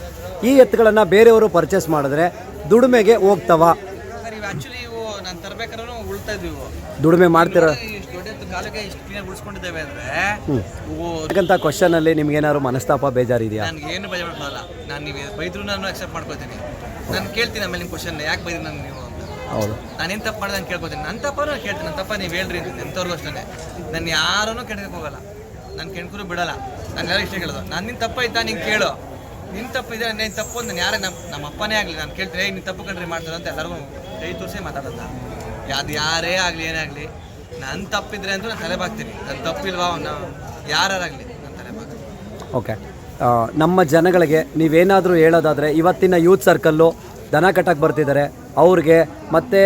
ಈ ಎತ್ತುಗಳನ್ನು ಬೇರೆಯವರು ಪರ್ಚೇಸ್ ಮಾಡಿದ್ರೆ ದುಡಿಮೆಗೆ ಹೋಗ್ತವ? ಸರ್ ಇವು ಆ್ಯಕ್ಚುಲಿ ಇವು ನಾನು ತರಬೇಕಾದ್ರೂ ಉಳ್ತಾ ಇದ್ವಿ. ಇವು ದುಡಿಮೆ ಮಾಡ್ತೀರ? ಇಷ್ಟು ದೊಡ್ಡ ಎತ್ತು ಕಾಲಿಗೆ ಇಷ್ಟು ಕ್ಲೀನಾಗಿ ಉಳಿಸ್ಕೊಂಡಿದ್ದೇವೆ ಅಂದರೆ ಇವು ಯಾಕಂತ ಕ್ವಶನಲ್ಲಿ ನಿಮ್ಗೇನಾದ್ರು ಮನಸ್ತಾಪ ಬೇಜಾರಿದೆಯಾ? ನನಗೇನು ಭಯ ಮಾಡಲ್ಲ. ನಾನು ನೀವು ಬೈದ್ರು ನಾನು ಅಕ್ಸೆಪ್ಟ್ ಮಾಡ್ಕೋತೀನಿ. ನಾನು ಕೇಳ್ತೀನಿ ಆಮೇಲೆ ನಿಮ್ಮ ಕ್ವಶನ್ ಯಾಕೆ ಬೈದ್ರಿ ನಾನು ನೀವು ಅಂತ. ಹೌದು, ನಾನೇನು ತಪ್ಪು ಮಾಡಿದೆ ನಾನು ಕೇಳ್ಕೊತೀನಿ. ನನ್ನ ತಪ್ಪ ನಾನು ಕೇಳ್ತೀನಿ. ನನ್ನ ತಪ್ಪ ನೀವು ಹೇಳ್ರಿ ಅಂತ ಎಂಥವ್ರಿಗೂ ಅಷ್ಟೇ. ನಾನು ಯಾರನ್ನೂ ಕೆಣಕಕ್ಕೆ ಹೋಗಲ್ಲ, ನಾನು ಕೆಣಕರು ಬಿಡಲ್ಲ. ನಾನು ಯಾರು ಇಷ್ಟ ಕೇಳೋದು, ನಾನು ನಿನ್ನ ತಪ್ಪ ಇತ್ತಾ ನೀನು ಕೇಳು, ನಿನ್ನ ತಪ್ಪು ಇದೆ ನೀನು ತಪ್ಪು ಅಂತ. ನಾನು ಯಾರೇ ನಮ್ಮ ಅಪ್ಪನೇ ಆಗಲಿ ನಾನು ಕೇಳ್ತೀನಿ, ನೀನು ತಪ್ಪು ಕಂಡ್ರಿ ಮಾಡ್ತಾರೆ ಅಂತ ಎಲ್ಲರಿಗೂ ಕೈ ತೋರಿಸಿ ಮಾತಾಡೋದ. ಅದು ಯಾರೇ ಆಗಲಿ ಏನೇ ಆಗಲಿ ನನ್ನ ತಪ್ಪಿದ್ರೆ ಅಂತೂ ನಾನು ತಲೆ ಬಾಗ್ತೀನಿ. ನನ್ನ ತಪ್ಪಿಲ್ವಾ ಯಾರಾಗಲಿ ನಾನು ತಲೆ ಬಾಗ್ತೀನಿ. ಓಕೆ, ನಮ್ಮ ಜನಗಳಿಗೆ ನೀವೇನಾದರೂ ಹೇಳೋದಾದರೆ, ಇವತ್ತಿನ ಯೂತ್ ಸರ್ಕಲ್ಲು ದನ ಕಟ್ಟಕ್ಕೆ ಬರ್ತಿದ್ದಾರೆ ಅವ್ರಿಗೆ, ಮತ್ತು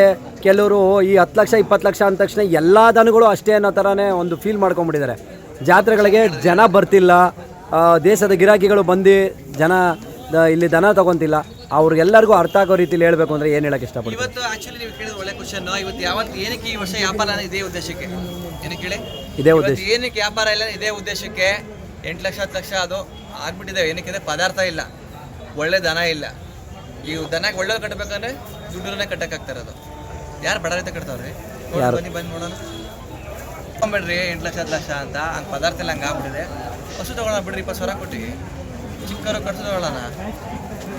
ಕೆಲವರು ಈ 10 ಲಕ್ಷ 20 ಲಕ್ಷ ಅಂದ ತಕ್ಷಣ ಎಲ್ಲ ದನಗಳು ಅಷ್ಟೇ ಅನ್ನೋ ಥರನೇ ಒಂದು ಫೀಲ್ ಮಾಡ್ಕೊಂಬಿಟ್ಟಿದ್ದಾರೆ. ಜಾತ್ರೆಗಳಿಗೆ ಜನ ಬರ್ತಿಲ್ಲ, ದೇಶದ ಗಿರಾಕಿಗಳು ಬಂದು ಇಲ್ಲಿ ದನ ತೊಗೊತಿಲ್ಲ. ಅವ್ರಿಗೆಲ್ಲರಿಗೂ ಅರ್ಥ ಆಗೋ ರೀತಿಲಿ ಹೇಳಬೇಕು ಅಂದರೆ ಏನು ಹೇಳಕ್ಕೆ ಇಷ್ಟಪಡ್ತೀನಿ? ಇವತ್ತು ಆ್ಯಕ್ಚುಲಿ ನೀವು ಕೇಳಿದ ಒಳ್ಳೆ ಕ್ವಶನ್. ಇವತ್ತು ಯಾವತ್ತು ಏನಕ್ಕೆ ಈ ವರ್ಷ ವ್ಯಾಪಾರ ಇದೇ ಉದ್ದೇಶಕ್ಕೆ, ಏನಕ್ಕೆ ಹೇಳಿ ಇದೇ ಉದ್ದೇಶ, ಏನಕ್ಕೆ ವ್ಯಾಪಾರ ಇಲ್ಲ ಇದೇ ಉದ್ದೇಶಕ್ಕೆ. 8 ಲಕ್ಷ 10 ಲಕ್ಷ ಅದು ಆಗ್ಬಿಟ್ಟಿದೆ. ಏನಕ್ಕೆ ಪದಾರ್ಥ ಇಲ್ಲ, ಒಳ್ಳೆ ದನ ಇಲ್ಲ. ಈ ದನಕ್ಕೆ ಒಳ್ಳೇದು ಕಟ್ಟಬೇಕಂದ್ರೆ ದುಡ್ಡನ್ನೇ ಕಟ್ಟಕ್ಕಾಗ್ತಾ ಇರೋದು. ಯಾರು ಬಡ ರೈತ ಕಟ್ತಾವ್ರಿ? ಬನ್ನಿ ನೋಡೋಣ. ತೊಗೊಂಬೇಡ್ರಿ 8 ಲಕ್ಷ 10 ಲಕ್ಷ ಅಂತ ಹಂಗೆ ಪದಾರ್ಥ ಎಲ್ಲ ಹಂಗೆ ಆಗ್ಬಿಟ್ಟಿದೆ. ಹಸು ತೊಗೊಳ್ಳೋಣ ಬಿಡ್ರಿ, 20 ಸಾವಿರ ಕೊಟ್ಟು ಚಿಕ್ಕವರು ಕಟ್ಸು ತೊಗೊಳ್ಳೋಣ.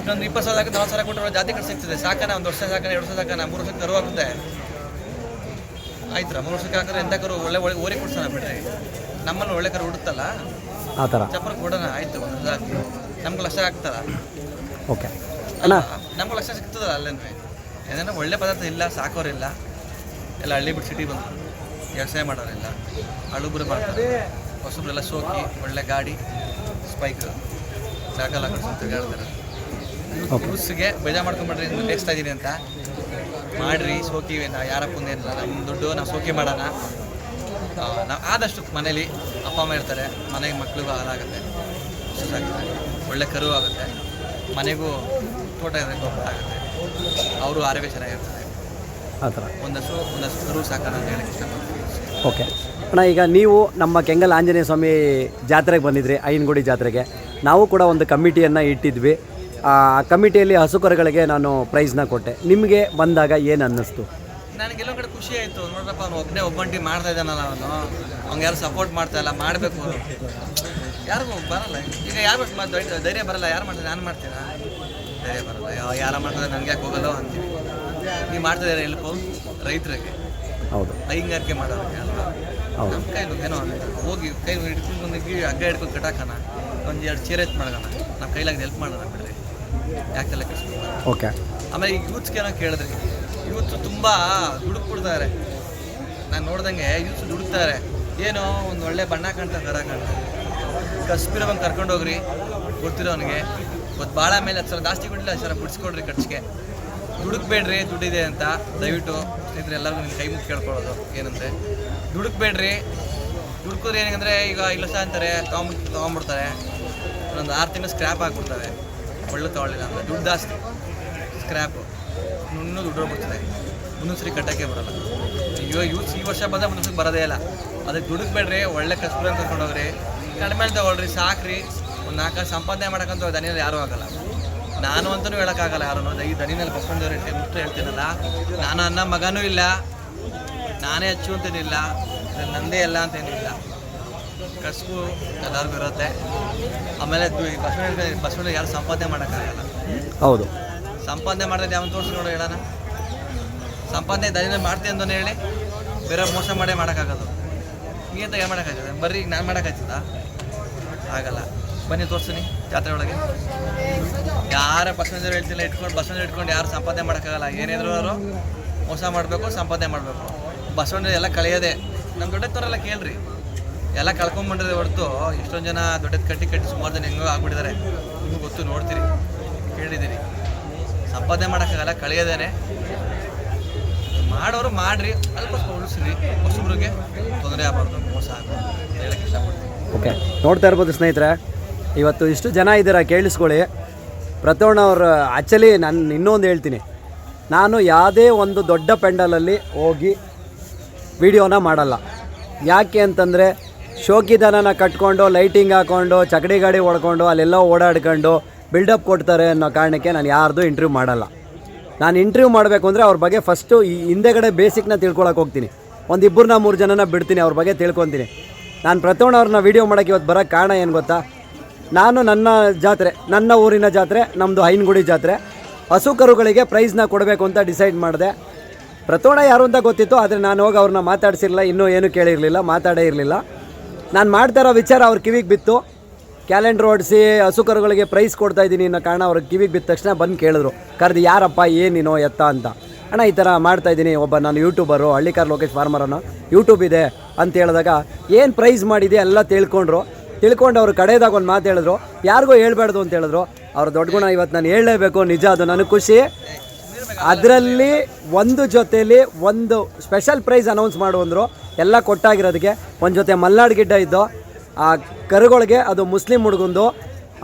ಇನ್ನೊಂದು 20 ಸಾವಿರ 40 ಸಾವಿರ ಕೊಟ್ಟರೆ ಜಾತಿ ಕಟ್ ಸಿಗ್ತದೆ. ಸಾಕನ 1 ವರ್ಷ ಸಾಕನ 2 ವರ್ಷ ಸಾಕನ 3 ವರ್ಷಕ್ಕೆ ಕರು ಆಗುತ್ತೆ. ಆಯ್ತು 3 ವರ್ಷಕ್ಕೆ ಹಾಕಿದ್ರೆ ಎಂಥ ಕರು ಒಳ್ಳೆ ಓರಿ ಕೊಡ್ಸೋಣ ಬಿಡ್ರಿ. ನಮ್ಮನ್ನು ಒಳ್ಳೆ ಕರು ಹುಡುತ್ತಲ್ಲ ಆ ಥರ ಚಪ್ಪರ ಕೊಡೋಣ. ಆಯಿತು ಹಾಕಿ ನಮ್ಗೆ ಲಕ್ಷ ಆಗ್ತದ. ಓಕೆ ಅಣ್ಣ, ನಮ್ಗೆ ಲಕ್ಷ ಸಿಗ್ತದಲ್ಲ ಅಲ್ಲೇನು. ಏನೇನೋ ಒಳ್ಳೆ ಪದಾರ್ಥ ಇಲ್ಲ, ಸಾಕೋರಿಲ್ಲ. ಎಲ್ಲ ಹಳ್ಳಿ ಬಿಟ್ಟು ಸಿಟಿ ಬಂದು ವ್ಯವಸಾಯ ಮಾಡೋರಿಲ್ಲ, ಹಳುಬ್ರು ಮಾಡ್ತಾರೆ. ಹೊಸಬ್ರೆಲ್ಲ ಸೋಕಿ ಒಳ್ಳೆ ಗಾಡಿ ಸ್ಪೈಕ್ ಸಾಕಲ್ಲ ತಿರ್ಗಾಡ್ತಾರೆ. ಯೂಸ್ಗೆ ಬೇಜಾರು ಮಾಡ್ಕೊಂಬಿಡ್ರಿ, ನೆಕ್ಸ್ತಾ ಇದ್ದೀನಿ ಅಂತ ಮಾಡಿರಿ. ಸೋಕಿವಿ ನಾವು ಯಾರಪ್ಪ ಏನಿಲ್ಲ, ನಮ್ಮ ದುಡ್ಡು ನಾವು ಸೋಕಿ ಮಾಡೋಣ. ನಾವು ಆದಷ್ಟು ಮನೇಲಿ ಅಪ್ಪ ಅಮ್ಮ ಇರ್ತಾರೆ, ಮನೆಗೆ ಮಕ್ಳಿಗೂ ಹಾಲಾಗುತ್ತೆ, ಸುಸಾಗುತ್ತೆ, ಒಳ್ಳೆ ಕರು ಆಗುತ್ತೆ. ಮನೆಗೂ ತೋಟ ಇದ್ರೆ ಗೊಬ್ಬರ ಆಗುತ್ತೆ, ಅವರು ಆರೋಗ್ಯ ಚೆನ್ನಾಗಿರ್ತದೆ. ಆ ಥರ ಒಂದಷ್ಟು ಕರು ಸಾಕೋಣ ಅಂತ ಹೇಳಕ್ಕೆ ಇಷ್ಟಪಡ್ತೀನಿ. ಓಕೆ ಅಣ್ಣ, ಈಗ ನೀವು ನಮ್ಮ ಕೆಂಗಲ್ ಆಂಜನೇಯ ಸ್ವಾಮಿ ಜಾತ್ರೆಗೆ ಬಂದಿದ್ರಿ, ಐನಗುಡಿ ಜಾತ್ರೆಗೆ. ನಾವು ಕೂಡ ಒಂದು ಕಮಿಟಿಯನ್ನು ಇಟ್ಟಿದ್ವಿ. ಆ ಕಮಿಟಿಯಲ್ಲಿ ಹಸುಕರುಗಳಿಗೆ ನಾನು ಪ್ರೈಸ್ನ ಕೊಟ್ಟೆ. ನಿಮಗೆ ಬಂದಾಗ ಏನು ಅನ್ನಿಸ್ತು? ನನಗೆಲ್ಲೋ ಕಡೆ ಖುಷಿ ಆಯಿತು. ನೋಡ್ರಪ್ಪ ಅವ್ನು ಒಬ್ಬಂಟಿ ಮಾಡ್ತಾ ಇದ್ದಾನಲ್ಲ, ಅವ್ನಿಗೆ ಯಾರು ಸಪೋರ್ಟ್ ಮಾಡ್ತಾ ಇಲ್ಲ, ಮಾಡಬೇಕು. ಯಾರಿಗೂ ಬರಲ್ಲ ಈಗ, ಯಾರು ಧೈರ್ಯ ಬರಲ್ಲ. ಯಾರು ಮಾಡ್ತಾರೆ? ನಾನು ಮಾಡ್ತೀರಾ? ಧೈರ್ಯ ಬರಲ್ಲ. ಯಾರು ಮಾಡ್ತಾರೆ ನನಗೆ ಯಾಕೆ ಹೋಗಲ್ಲ ಅಂತೀವಿ. ನೀವು ಮಾಡ್ತಿದ್ದಾರೆ ಎಲ್ಪು ರೈತರಿಗೆ, ಹೌದು, ಹೈಂಗಾರಿಕೆ ಮಾಡೋರಿಗೆ ಅಲ್ವಾ? ನಮ್ಮ ಕೈಲಿ ಏನೋ ಹೋಗಿ ಕೈ ಹಿಡ್ಕೊಂಡು ಹಗ್ಗ ಹಿಡ್ಕೊಂಡು ಕಟ್ಟಾಕೋಣ, 1-2 ಚೇರ್ ಎತ್ತು ಮಾಡೋಣ, ನಮ್ಮ ಕೈಲಾಗಿ ಹೆಲ್ಪ್ ಮಾಡೋಣ ಬಿಡ್ರಿ. ಯಾಕೆಲ್ಲ ಕಳಿಸ್ಬೇಕು? ಓಕೆ. ಆಮೇಲೆ ಈಗ ಯೂತ್ಸ್ಗೆ ಏನೋ ಕೇಳಿದ್ರಿ, ಯೂತ್ ತುಂಬ ದುಡುಕ್ಬಿಡ್ತಾರೆ. ನಾನು ನೋಡ್ದಂಗೆ ಯೂತ್ಸ್ ದುಡುಕ್ತಾರೆ. ಏನೋ ಒಂದು ಒಳ್ಳೆ ಬಣ್ಣ ಕಾಣ್ತಾರೆ, ಕರ ಕಾಣ್ತಾರೆ. ಕಸ್ಬಿರೋವಂಗೆ ಕರ್ಕೊಂಡೋಗ್ರಿ, ಗೊತ್ತಿರೋನಿಗೆ ಇವತ್ತು ಭಾಳ ಮೇಲೆ 10 ಸಾವಿರ ಜಾಸ್ತಿ ಕೊಡಲಿಲ್ಲ, 10 ಸಾವಿರ ಬಿಡಿಸ್ಕೊಡ್ರಿ ಖರ್ಚಿಗೆ. ದುಡುಕ್ಬೇಡ್ರಿ, ದುಡ್ಡಿದೆ ಅಂತ ದಯವಿಟ್ಟು ಸ್ನೇಹಿತರೆ ಎಲ್ಲರಿಗೂ ನಿಮ್ಮ ಕೈ ಮುಗಿ ಕೇಳ್ಕೊಳ್ಳೋದು ಏನಂದರೆ, ದುಡುಕ್ಬೇಡ್ರಿ. ದುಡ್ಕೋದ್ರೆ ಏನಂದರೆ ಈಗ 5 ಲಕ್ಷ ಅಂತಾರೆ, ತೊಗೊಂಬಿಡ್ತಾರೆ. ಒಂದು 6 ತಿಂಗಳು ಸ್ಕ್ರ್ಯಾಪ್ ಆಗಿಬಿಡ್ತವೆ. ಒಳ್ಳೆ ತೊಗೊಳ್ಳಿಲ್ಲ ಅಂದರೆ ದುಡ್ಡು ಜಾಸ್ತಿ, ಸ್ಕ್ರ್ಯಾಪು ಇನ್ನೂ ದುಡ್ಡು ಹೋಗ್ಬಿಡ್ತದೆ. ಮುಂದೊಂದು ಸರಿ ಕಟ್ಟೋಕ್ಕೆ ಬರೋಲ್ಲ. ಇವಾಗ ಈ ವರ್ಷ ಬಂದರೆ ಮುಂದೊಂದು ಸರಿ ಬರೋದೇ ಇಲ್ಲ. ಅದಕ್ಕೆ ದುಡುಕ್ಬೇಡ್ರಿ, ಒಳ್ಳೆ ಕಸ್ಬುರ ಕರ್ಕೊಂಡೋಗ್ರಿ, ಕಡಿಮೆ ತೊಗೊಳ್ರಿ, ಸಾಕ್ರಿ. ಒಂದು 4 ಸಂಪಾದನೆ ಮಾಡೋಕ್ಕಂತ ದನಿಯಲ್ಲಿ ಯಾರೂ ಆಗಲ್ಲ. ನಾನು ಅಂತಲೂ ಹೇಳೋಕ್ಕಾಗಲ್ಲ ಯಾರೂ. ಈ ದನಿನಲ್ಲಿ ಬಸ್ಕೊಂಡವ್ರು ಮುಟ್ಟು ಹೇಳ್ತೀನಲ್ಲ, ನಾನು ಅನ್ನ ಮಗನೂ ಇಲ್ಲ, ನಾನೇ ಹಚ್ಚು ಅಂತೇನಿಲ್ಲ, ನಂದೇ ಎಲ್ಲ ಅಂತೇನಿಲ್ಲ. ಕಸಬು ಎಲ್ಲರಿಗೂ ಇರುತ್ತೆ. ಆಮೇಲೆ ಬಸವಣ್ಣ ಯಾರು ಸಂಪಾದನೆ ಮಾಡೋಕ್ಕಾಗಲ್ಲ. ಹೌದು, ಸಂಪಾದನೆ ಮಾಡಿದ್ರೆ ಯಾವನು ತೋರಿಸಿ ನೋಡೋ ಹೇಳೋಣ. ಸಂಪಾದನೆ ದನಿನಲ್ಲಿ ಮಾಡ್ತೀನಿ ಅಂತಾನೆ ಹೇಳಿ ಬೇರೆ ಮೋಸ ಮಾಡೇ ಮಾಡೋಕ್ಕಾಗೋದು. ನೀಂತ ಏನು ಮಾಡೋಕ್ಕಾಗ್ತದೆ? ಬರ್ರಿ ಈಗ ನಾನು ಮಾಡೋಕ್ಕಾಗ್ತದ? ಆಗಲ್ಲ. ಬನ್ನಿ ತೋರಿಸ್ತೀನಿ ಜಾತ್ರೆ ಒಳಗೆ. ಯಾರ ಬಸವಣ್ಣರು ಹೇಳ್ತಿಲ್ಲ, ಬಸವಣ್ಣ ಇಟ್ಕೊಂಡು ಯಾರು ಸಂಪಾದನೆ ಮಾಡೋಕ್ಕಾಗಲ್ಲ. ಏನಿದ್ರು ಅವರು ಮೋಸ ಮಾಡಬೇಕು, ಸಂಪಾದನೆ ಮಾಡಬೇಕು. ಬಸವಣ್ಣ ಎಲ್ಲ ಕಳೆಯೋದೆ. ನಮ್ಮ ದೊಡ್ಡತವರೆಲ್ಲ ಕೇಳ್ರಿ, ಎಲ್ಲ ಕಳ್ಕೊಂಡ್ಬಂಡಿದೆ ಹೊರತು ಎಷ್ಟೊಂದು ಜನ ದೊಡ್ಡದು ಕಟ್ಟಿ ಸುಮಾರು ಜನ ಹೆಂಗೋ ಆಗ್ಬಿಟ್ಟಿದ್ದಾರೆ. ನಿಮಗೂ ಗೊತ್ತು, ನೋಡ್ತೀರಿ, ಕೇಳಿದ್ದೀರಿ. ಸಂಪಾದನೆ ಮಾಡೋಕ್ಕಾಗಲ್ಲ, ಕಳೆಯೋದೇನೆ. ಮಾಡೋರು ಮಾಡಿರಿ, ಅಲ್ಪ ಉಳಿಸ್ರಿ, ಹೊಸಬ್ರಿಗೆ ತೊಂದರೆ ಆಗಬಾರ್ದು, ಮೋಸ ಆಗಬಾರ್ದು ಹೇಳಕ್ಕೆ ಇಷ್ಟಪಡ್ತೀನಿ. ಓಕೆ, ನೋಡ್ತಾ ಇರ್ಬೋದು ಸ್ನೇಹಿತರೆ, ಇವತ್ತು ಇಷ್ಟು ಜನ ಇದ್ದೀರಾ, ಕೇಳಿಸ್ಕೊಳ್ಳಿ. ಪ್ರತೋಣ ಅವರು ಆ್ಯಕ್ಚುಲಿ ನಾನು ಇನ್ನೊಂದು ಹೇಳ್ತೀನಿ, ನಾನು ಯಾವುದೇ ಒಂದು ದೊಡ್ಡ ಪೆಂಡಲಲ್ಲಿ ಹೋಗಿ ವಿಡಿಯೋನ ಮಾಡಲ್ಲ. ಯಾಕೆ ಅಂತಂದರೆ ಶೋಕಿದನನ ಕಟ್ಕೊಂಡು ಲೈಟಿಂಗ್ ಹಾಕ್ಕೊಂಡು ಚಕಡಿ ಗಾಡಿ ಹೊಡ್ಕೊಂಡು ಅಲ್ಲೆಲ್ಲ ಓಡಾಡ್ಕೊಂಡು ಬಿಲ್ಡಪ್ ಕೊಡ್ತಾರೆ ಅನ್ನೋ ಕಾರಣಕ್ಕೆ ನಾನು ಯಾರ್ದು ಇಂಟರ್ವ್ಯೂ ಮಾಡಲ್ಲ. ನಾನು ಇಂಟರ್ವ್ಯೂ ಮಾಡಬೇಕು ಅಂದರೆ ಅವ್ರ ಬಗ್ಗೆ ಫಸ್ಟು ಈ ಹಿಂದೆಗಡೆ ಬೇಸಿಕ್ನ ತಿಳ್ಕೊಳಕ್ಕೆ ಹೋಗ್ತೀನಿ. ಒಂದು 2-3 ಜನನ ಬಿಡ್ತೀನಿ, ಅವ್ರ ಬಗ್ಗೆ ತಿಳ್ಕೊತೀನಿ. ನಾನು ಪ್ರತೋಣ ಅವ್ರನ್ನ ವೀಡಿಯೋ ಮಾಡೋಕ್ಕೆ ಇವತ್ತು ಬರೋಕ್ಕೆ ಕಾರಣ ಏನು ಗೊತ್ತಾ? ನಾನು ನನ್ನ ಜಾತ್ರೆ, ನನ್ನ ಊರಿನ ಜಾತ್ರೆ, ನಮ್ಮದು ಐನಗುಡಿ ಜಾತ್ರೆ, ಹಸು ಕರುಗಳಿಗೆ ಪ್ರೈಸ್ನ ಕೊಡಬೇಕು ಅಂತ ಡಿಸೈಡ್ ಮಾಡಿದೆ. ಪ್ರತೋಣ ಯಾರು ಅಂತ ಗೊತ್ತಿತ್ತು, ಆದರೆ ನಾನು ಹೋಗಿ ಅವ್ರನ್ನ ಮಾತಾಡ್ಸಿರಲಿಲ್ಲ, ಇನ್ನೂ ಏನೂ ಕೇಳಿರಲಿಲ್ಲ, ಮಾತಾಡೇ ಇರಲಿಲ್ಲ. ನಾನು ಮಾಡ್ತಾ ಇರೋ ವಿಚಾರ ಅವ್ರ ಕಿವಿಗೆ ಬಿತ್ತು. ಕ್ಯಾಲೆಂಡ್ರ್ ಓಡಿಸಿ ಹಸು ಕರುಗಳಿಗೆ ಪ್ರೈಸ್ ಕೊಡ್ತಾಯಿದ್ದೀನಿ ಅನ್ನೋ ಕಾರಣ ಅವ್ರಿಗೆ ಕಿವಿಗೆ ಬಿದ್ದ ತಕ್ಷಣ ಬಂದು ಕೇಳಿದ್ರು, ಕರೆದು ಯಾರಪ್ಪ ಏನಿನೋ ಎತ್ತ ಅಂತ. ಅಣ್ಣ ಈ ಥರ ಮಾಡ್ತಾಯಿದ್ದೀನಿ, ಒಬ್ಬ ನಾನು ಯೂಟ್ಯೂಬರು, ಹಳ್ಳಿಕಾರ್ ಲೋಕೇಶ್ ಫಾರ್ಮರನ್ನು, ಯೂಟ್ಯೂಬ್ ಇದೆ ಅಂತ ಹೇಳಿದಾಗ ಏನು ಪ್ರೈಸ್ ಮಾಡಿದೆ ಎಲ್ಲ ತಿಳ್ಕೊಂಡು ಅವ್ರು ಕಡೆಯದಾಗ ಒಂದು ಮಾತು ಹೇಳಿದ್ರು, ಯಾರಿಗೂ ಹೇಳ್ಬಾರ್ದು ಅಂತ ಹೇಳಿದ್ರು. ಅವ್ರ ದೊಡ್ಡ ಗುಣ ಇವತ್ತು ನಾನು ಹೇಳಲೇಬೇಕು, ನಿಜ, ಅದು ನನಗೆ ಖುಷಿ. ಅದರಲ್ಲಿ ಒಂದು ಜೊತೆಯಲ್ಲಿ ಒಂದು ಸ್ಪೆಷಲ್ ಪ್ರೈಸ್ ಅನೌನ್ಸ್ ಮಾಡುವಂದರು, ಎಲ್ಲ ಕೊಟ್ಟಾಗಿರೋದಕ್ಕೆ. ಒಂದು ಜೊತೆ ಮಲ್ನಾಡು ಗಿಡ್ಡ ಇದ್ದು ಆ ಕರುಗಳಿಗೆ, ಅದು ಮುಸ್ಲಿಂ ಹುಡುಗಂದು,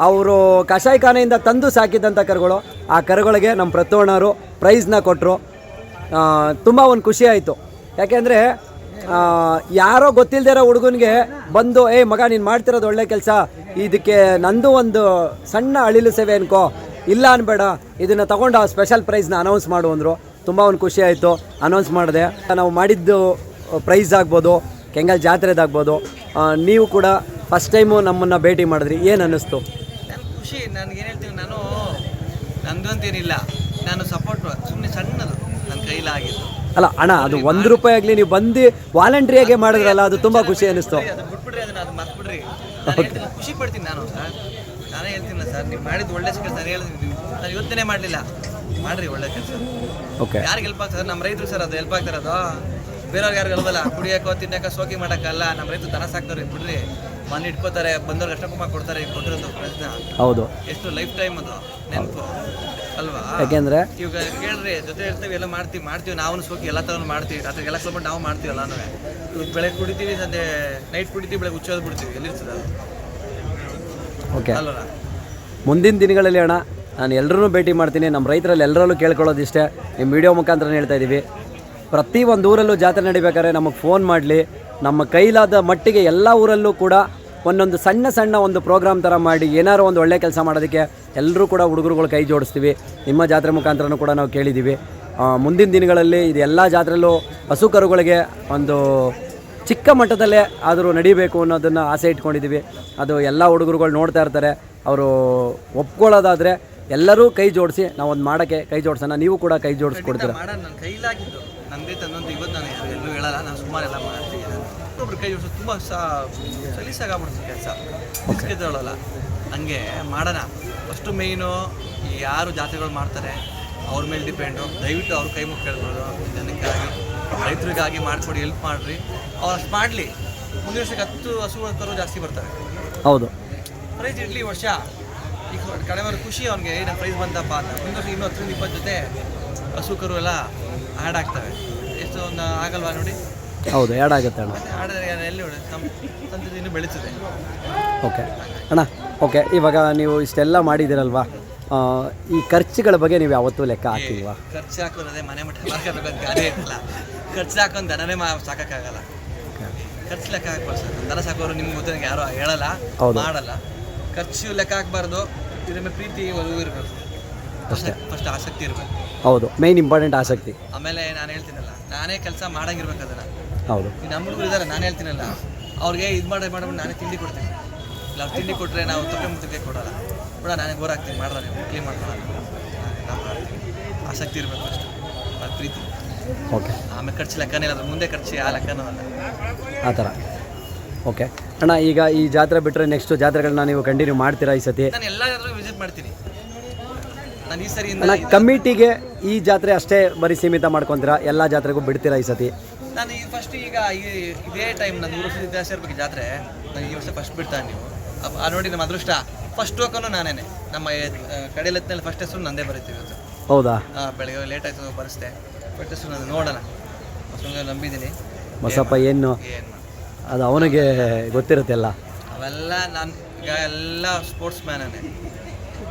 ಅವರು ಕಷಾಯಖಾನೆಯಿಂದ ತಂದು ಸಾಕಿದ್ದಂಥ ಕರುಗಳು. ಆ ಕರುಗಳಿಗೆ ನಮ್ಮ ಪ್ರತೋಣರು ಪ್ರೈಸ್ನ ಕೊಟ್ಟರು. ತುಂಬ ಒಂದು ಖುಷಿ ಆಯಿತು. ಯಾಕೆಂದರೆ ಯಾರೋ ಗೊತ್ತಿಲ್ಲದೆ ಇರೋ ಹುಡುಗನಿಗೆ ಬಂದು, ಏಯ್ ಮಗ ನೀನು ಮಾಡ್ತಿರೋದು ಒಳ್ಳೆ ಕೆಲಸ, ಇದಕ್ಕೆ ನಂದು ಒಂದು ಸಣ್ಣ ಅಳಿಲು ಸೇವೆ ಅನ್ಕೋ, ಇಲ್ಲ ಅನ್ಬೇಡ, ಇದನ್ನು ತಗೊಂಡು ಆ ಸ್ಪೆಷಲ್ ಪ್ರೈಸ್ನ ಅನೌನ್ಸ್ ಮಾಡು ಅಂದರು. ತುಂಬ ಒಂದು ಖುಷಿ ಆಯಿತು. ಅನೌನ್ಸ್ ಮಾಡಿದೆ. ನಾವು ಮಾಡಿದ್ದು ಪ್ರೈಸ್ ಆಗ್ಬೋದು, ಕೆಂಗಲ್ ಜಾತ್ರೆದಾಗ್ಬೋದು. ನೀವು ಕೂಡ ಫಸ್ಟ್ ಟೈಮು ನಮ್ಮನ್ನು ಭೇಟಿ ಮಾಡಿದ್ರಿ, ಏನು ಅನ್ನಿಸ್ತು? ನನ್ನ ಖುಷಿ. ನನಗೇನು ಹೇಳ್ತೀನಿ, ನಂದು ಅಂತೇನಿಲ್ಲ, ನಾನು ಸಪೋರ್ಟ್ ಸುಮ್ಮನೆ ಸಣ್ಣದು ನನ್ನ ಕೈಲಾಗಿತ್ತು. ಅಲ್ಲ ಅಣ್ಣ, ಅದು ₹1 ಆಗಲಿ ನೀವು ಬಂದು ವಾಲಂಟ್ರಿಯಾಗೆ ಮಾಡಿದ್ರಲ್ಲ, ಅದು ತುಂಬ ಖುಷಿ ಅನ್ನಿಸ್ತು. ಅದು ಬಿಟ್ಬಿಡ್ರಿ, ಅದು ಮರ್ತ್ಬಿಡ್ರಿ. ಖುಷಿ ಪಡ್ತೀನಿ ನಾನು ಸರ್. ನಾನೇ ಹೇಳ್ತೀನಲ್ಲ ಸರ್, ನೀವು ಮಾಡಿದ್ದು ಒಳ್ಳೆ ಕೆಲಸ. ನಾನು ಹೇಳ್ತೀನಿ, ನಾನು ಇವತ್ತೇ ಮಾಡಲಿಲ್ಲ, ಮಾಡಿರಿ ಒಳ್ಳೆ ಕೆಲಸ. ಓಕೆ, ಯಾರಿಗೆ ಹೆಲ್ಪ್ ಆಗ್ತದೆ? ನಮ್ಮ ರೈತರು ಸರ್, ಅದು ಹೆಲ್ಪ್ ಆಗ್ತಿರೋದು. ಬೇರೆಯವ್ರಿಗೆ ಯಾರು ಹೇಳ್ಬಲ್ಲ, ಕುಡಿಯೋಕ್ಕೋ ತಿನ್ನೋಕ್ಕೋ ಸೋಕಿ ಮಾಡೋಕ್ಕಲ್ಲ. ನಮ್ಮ ರೈತರು ದನ ಸಾಕ್ತಾರೆ, ಬಿಡ್ರಿ, ಮನೆ ಇಟ್ಕೋತಾರೆ, ಬಂದವ್ರಿಗೆ ಅಷ್ಟಕ್ಕೂ ಕೊಡ್ತಾರೆ. ಕೊಟ್ಟಿರೋದು ಪ್ರಶ್ನೆ ಹೌದು, ಎಷ್ಟು ಲೈಫ್ ಟೈಮ್ ಅದು ನೆನಪು ಅಲ್ವಾ? ಯಾಕೆಂದರೆ ಇವಾಗ ಕೇಳ್ರಿ, ಜೊತೆ ಇರ್ತೀವಿ, ಎಲ್ಲ ಮಾಡ್ತೀವಿ. ನಾವು ಸೋಕಿ ಎಲ್ಲ ಥರ ಮಾಡ್ತೀವಿ. ರಾತ್ರಿ ಎಲ್ಲ ಕ್ಲಬ್ ನಾವು ಮಾಡ್ತೀವಿ ಎಲ್ಲನೂ. ಬೆಳಗ್ಗೆ ಕುಡಿತೀವಿ, ಸಂಜೆ ನೈಟ್ ಕುಡಿತೀವಿ, ಬೆಳಗ್ಗೆ ಹುಚ್ಚೋದು ಬಿಡ್ತೀವಿ. ಎಲ್ಲಿರ್ತದೆ ಅದು? ಓಕೆ ಅಲ್ವಲ್ಲ? ಮುಂದಿನ ದಿನಗಳಲ್ಲಿ ಅಣ್ಣ ನಾನು ಎಲ್ಲರೂ ಭೇಟಿ ಮಾಡ್ತೀನಿ. ನಮ್ಮ ರೈತರಲ್ಲಿ ಎಲ್ಲರಲ್ಲೂ ಕೇಳ್ಕೊಳ್ಳೋದಿಷ್ಟೇ, ನಿಮ್ಮ ವಿಡಿಯೋ ಮುಖಾಂತರ ಹೇಳ್ತಾ ಇದ್ದೀವಿ. ಪ್ರತಿ ಒಂದು ಊರಲ್ಲೂ ಜಾತ್ರೆ ನಡಿಬೇಕಾದ್ರೆ ನಮಗೆ ಫೋನ್ ಮಾಡಲಿ. ನಮ್ಮ ಕೈಲಾದ ಮಟ್ಟಿಗೆ ಎಲ್ಲ ಊರಲ್ಲೂ ಕೂಡ ಒಂದೊಂದು ಸಣ್ಣ ಒಂದು ಪ್ರೋಗ್ರಾಮ್ ಥರ ಮಾಡಿ ಏನಾರು ಒಂದು ಒಳ್ಳೆ ಕೆಲಸ ಮಾಡೋದಕ್ಕೆ ಎಲ್ಲರೂ ಕೂಡ ಹುಡುಗರುಗಳು ಕೈ ಜೋಡಿಸ್ತೀವಿ. ನಿಮ್ಮ ಜಾತ್ರೆ ಮುಖಾಂತರನೂ ಕೂಡ ನಾವು ಕೇಳಿದ್ದೀವಿ. ಮುಂದಿನ ದಿನಗಳಲ್ಲಿ ಇದು ಎಲ್ಲ ಜಾತ್ರೆಯಲ್ಲೂ ಹಸು ಕರುಗಳಿಗೆ ಒಂದು ಚಿಕ್ಕ ಮಟ್ಟದಲ್ಲೇ ಆದರೂ ನಡಿಬೇಕು ಅನ್ನೋದನ್ನು ಆಸೆ ಇಟ್ಕೊಂಡಿದ್ದೀವಿ. ಅದು ಎಲ್ಲ ಹುಡುಗರುಗಳು ನೋಡ್ತಾ ಇರ್ತಾರೆ. ಅವರು ಒಪ್ಕೊಳ್ಳೋದಾದರೆ ಎಲ್ಲರೂ ಕೈ ಜೋಡಿಸಿ ನಾವು ಒಂದು ಮಾಡೋಕ್ಕೆ ಕೈ ಜೋಡಿಸೋಣ. ನೀವು ಕೂಡ ಕೈ ಜೋಡಿಸ್ಕೊಡ್ತೀರ. ನನ್ನ ಕೈಲಾಗಿದ್ದು ನನ್ನದೇ ತಂದಂತ ಇವತ್ತು ನಾನು ಎಲ್ಲೂ ಹೇಳಲ್ಲ. ನಾನು ಸುಮಾರು ಎಲ್ಲ ಮಾಡ್ತೀನಿ. ಒಬ್ಬರು ಕೈ ಜೋಡಿಸೋದು ತುಂಬ ಸಲೀಸಾಗ್ಬಿಡ್ತೀನಿ ಕೆಲಸ. ಬಿಸ್ಕೆತ್ತೇಳಲ್ಲ, ಹಂಗೆ ಮಾಡೋಣ. ಫಸ್ಟು ಮೇಯ್ನು ಯಾರು ಜಾತ್ರೆಗಳು ಮಾಡ್ತಾರೆ ಅವ್ರ ಮೇಲೆ ಡಿಪೆಂಡು. ದಯವಿಟ್ಟು ಅವ್ರ ಕೈ ಮುಗಿ ಕೇಳ್ಬೋದು. ಜನಕ್ಕಾಗಿ, ರೈತರಿಗಾಗಿ ಮಾಡಿಕೊಡಿ, ಹೆಲ್ಪ್ ಮಾಡಿರಿ. ಅವ್ರು ಅಷ್ಟು ಮಾಡಲಿ. ಮುಂದಿನ ವರ್ಷಕ್ಕೆ 10 ಹಸುಗಳು ಜಾಸ್ತಿ ಬರ್ತಾರೆ. ಹೌದು, ಪ್ರೈಸ್ ಇರಲಿ ವರ್ಷ. ಈಗ ಕಡಿಮೆ ಖುಷಿ ಅವ್ನಿಗೆ, ನಮ್ಮ ಪ್ರೈಸ್ ಬಂತಪ್ಪ ಅಂತ. ಮುಂದೆ ವರ್ಷ ಇನ್ನೂ 10-20 ಜೊತೆ ಹಸು ಕರು ಎಲ್ಲ ಆ್ಯಡ್ ಆಗ್ತವೆ. ಎಷ್ಟು ಒಂದು ಆಗಲ್ವಾ ನೋಡಿ? ಹೌದು, ಆ್ಯಡ್ ಆಗುತ್ತೆ ಅಣ್ಣ. ಆಡಿದ್ರೆ ಎಲ್ಲಿ ನೋಡಿ ನಮ್ಮ ತಂದೆ ಇನ್ನೂ ಬೆಳೀತದೆ. ಓಕೆ ಅಣ್ಣ, ಓಕೆ. ಇವಾಗ ನೀವು ಇಷ್ಟೆಲ್ಲ ಮಾಡಿದ್ದೀರಲ್ವಾ, ಈ ಖರ್ಚುಗಳ ಬಗ್ಗೆ ನೀವು ಯಾವತ್ತೂ ಲೆಕ್ಕ ಹಾಕಿಲ್ವಾ? ಖರ್ಚು ಹಾಕೋದೇ ಮನೆ ಮಟ್ಟ ಮಾರ್ಕೋಬೇಕಂತ ಗಾಡಿ ಇರಲ್ಲ. ಖರ್ಚು ಹಾಕೊಂಡು ದನನೇ ಸಾಕೋಕ್ಕಾಗಲ್ಲ. ಖರ್ಚು ಲೆಕ್ಕ ಹಾಕ್ಬಾರ್ದು ಸರ್. ದನ ಸಾಕೋರು ನಿಮ್ಗೆ ಗೊತ್ತ, ಯಾರು ಹೇಳಲ್ಲ, ಮಾಡಲ್ಲ. ಖರ್ಚು ಲೆಕ್ಕ ಹಾಕ್ಬಾರ್ದು. ಇದ್ರ ಮೇಲೆ ಪ್ರೀತಿ ಒಲವು ಇರಬೇಕು ಅಷ್ಟೇ. ಫಸ್ಟ್ ಆಸಕ್ತಿ ಇರಬೇಕು. ಹೌದು, ಮೇನ್ ಇಂಪಾರ್ಟೆಂಟ್ ಆಸಕ್ತಿ. ಆಮೇಲೆ ನಾನು ಹೇಳ್ತೀನಲ್ಲ, ನಾನೇ ಕೆಲಸ ಮಾಡಂಗಿರ್ಬೇಕು ಅದನ್ನು. ಹೌದು, ನಮ್ಮ ಹುಡುಗರು ಇದ್ದಾರೆ, ನಾನು ಹೇಳ್ತೀನಲ್ಲ ಅವ್ರಿಗೆ ಇದು ಮಾಡ್ಬಿಟ್ಟು ನಾನೇ ತಿಂಡಿ ಕೊಡ್ತೀನಿ. ಇಲ್ಲ ಅವ್ರು ತಿಂಡಿ ಕೊಟ್ಟರೆ ನಾವು ತೊಟ್ಟೆ ಮುಟ್ಟಿಗೆ ಕೊಡೋಲ್ಲ. ಕೂಡ ನಾನೇ ಗೋರ್ ಹಾಕ್ತೀನಿ, ಮಾಡ್ದ ನೀವು ಕ್ಲೀನ್ ಮಾಡ್ಕೊಳ್ಳೋಣ. ನಾನೆಲ್ಲ ಮಾಡ್ತೀನಿ. ಆಸಕ್ತಿ ಇರಬೇಕು ಅಷ್ಟು, ಅದು ಪ್ರೀತಿ. ಓಕೆ, ಆಮೇಲೆ ಖರ್ಚು ಲೆಕ್ಕನೇ ಇಲ್ಲ. ಅದ್ರ ಮುಂದೆ ಖರ್ಚು ಆ ಲೆಕ್ಕನೂ ಅಲ್ಲ, ಆ ಥರ. ಓಕೆ ಅಣ್ಣ, ಈಗ ಈ ಜಾತ್ರೆ ಬಿಟ್ಟರೆ ನೆಕ್ಸ್ಟ್ ಜಾತ್ರೆಗಳನ್ನ ನೀವು ಕಂಟಿನ್ಯೂ ಮಾಡ್ತೀರಾ ಈ ಸತಿ? ನಾನು ಎಲ್ಲ ಜಾತ್ರೆಗೂ ವಿಸಿಟ್ ಮಾಡ್ತೀನಿ. ನಾನು ಈ ಸರಿಯಿಂದ ಅಣ್ಣ ಕಮಿಟಿಗೆ ಈ ಜಾತ್ರೆ ಅಷ್ಟೇ ಬರೀ ಸೀಮಿತ ಮಾಡ್ಕೊತೀರಾ, ಎಲ್ಲ ಜಾತ್ರೆಗೂ ಬಿಡ್ತೀರಾ ಈ ಸತಿ? ನಾನು ಈ ಫಸ್ಟ್ ಈಗ ಇದೇ ಟೈಮ್ ನಾನು 100 ವರ್ಷದ ಇತಿಹಾಸ ಇರ್ಬೇಕು ಜಾತ್ರೆ. ನಾನು ಈ ವರ್ಷ ಫಸ್ಟ್ ಬಿಡ್ತಾನೆ ನೀವು ನೋಡಿ. ನಮ್ಮ ಅದೃಷ್ಟ ಫಸ್ಟ್ ಟೋಕನು ನಾನೇನೆ. ನಮ್ಮ ಕಡೆಯಲ್ಲೆತ್ತಿನಲ್ಲಿ ಫಸ್ಟ್ ಹೆಸರು ನಂದೇ ಬರೀತೀವಿ ಇವತ್ತು. ಹೌದಾ? ಬೆಳಗ್ಗೆ ಲೇಟ್ ಆಯ್ತು ಬರೆಸ್ದೆ. ಫಸ್ಟ್ ಹೆಸರು ನಾನು ನೋಡೋಣ, ನಂಬಿದ್ದೀನಿ. ಬಸಪ್ಪ ಏನು ಅದು ಅವನಿಗೆ ಗೊತ್ತಿರುತ್ತೆ ಎಲ್ಲ. ಅವೆಲ್ಲ ನಾನು ಈಗ ಎಲ್ಲ ಸ್ಪೋರ್ಟ್ಸ್ ಮ್ಯಾನೇ,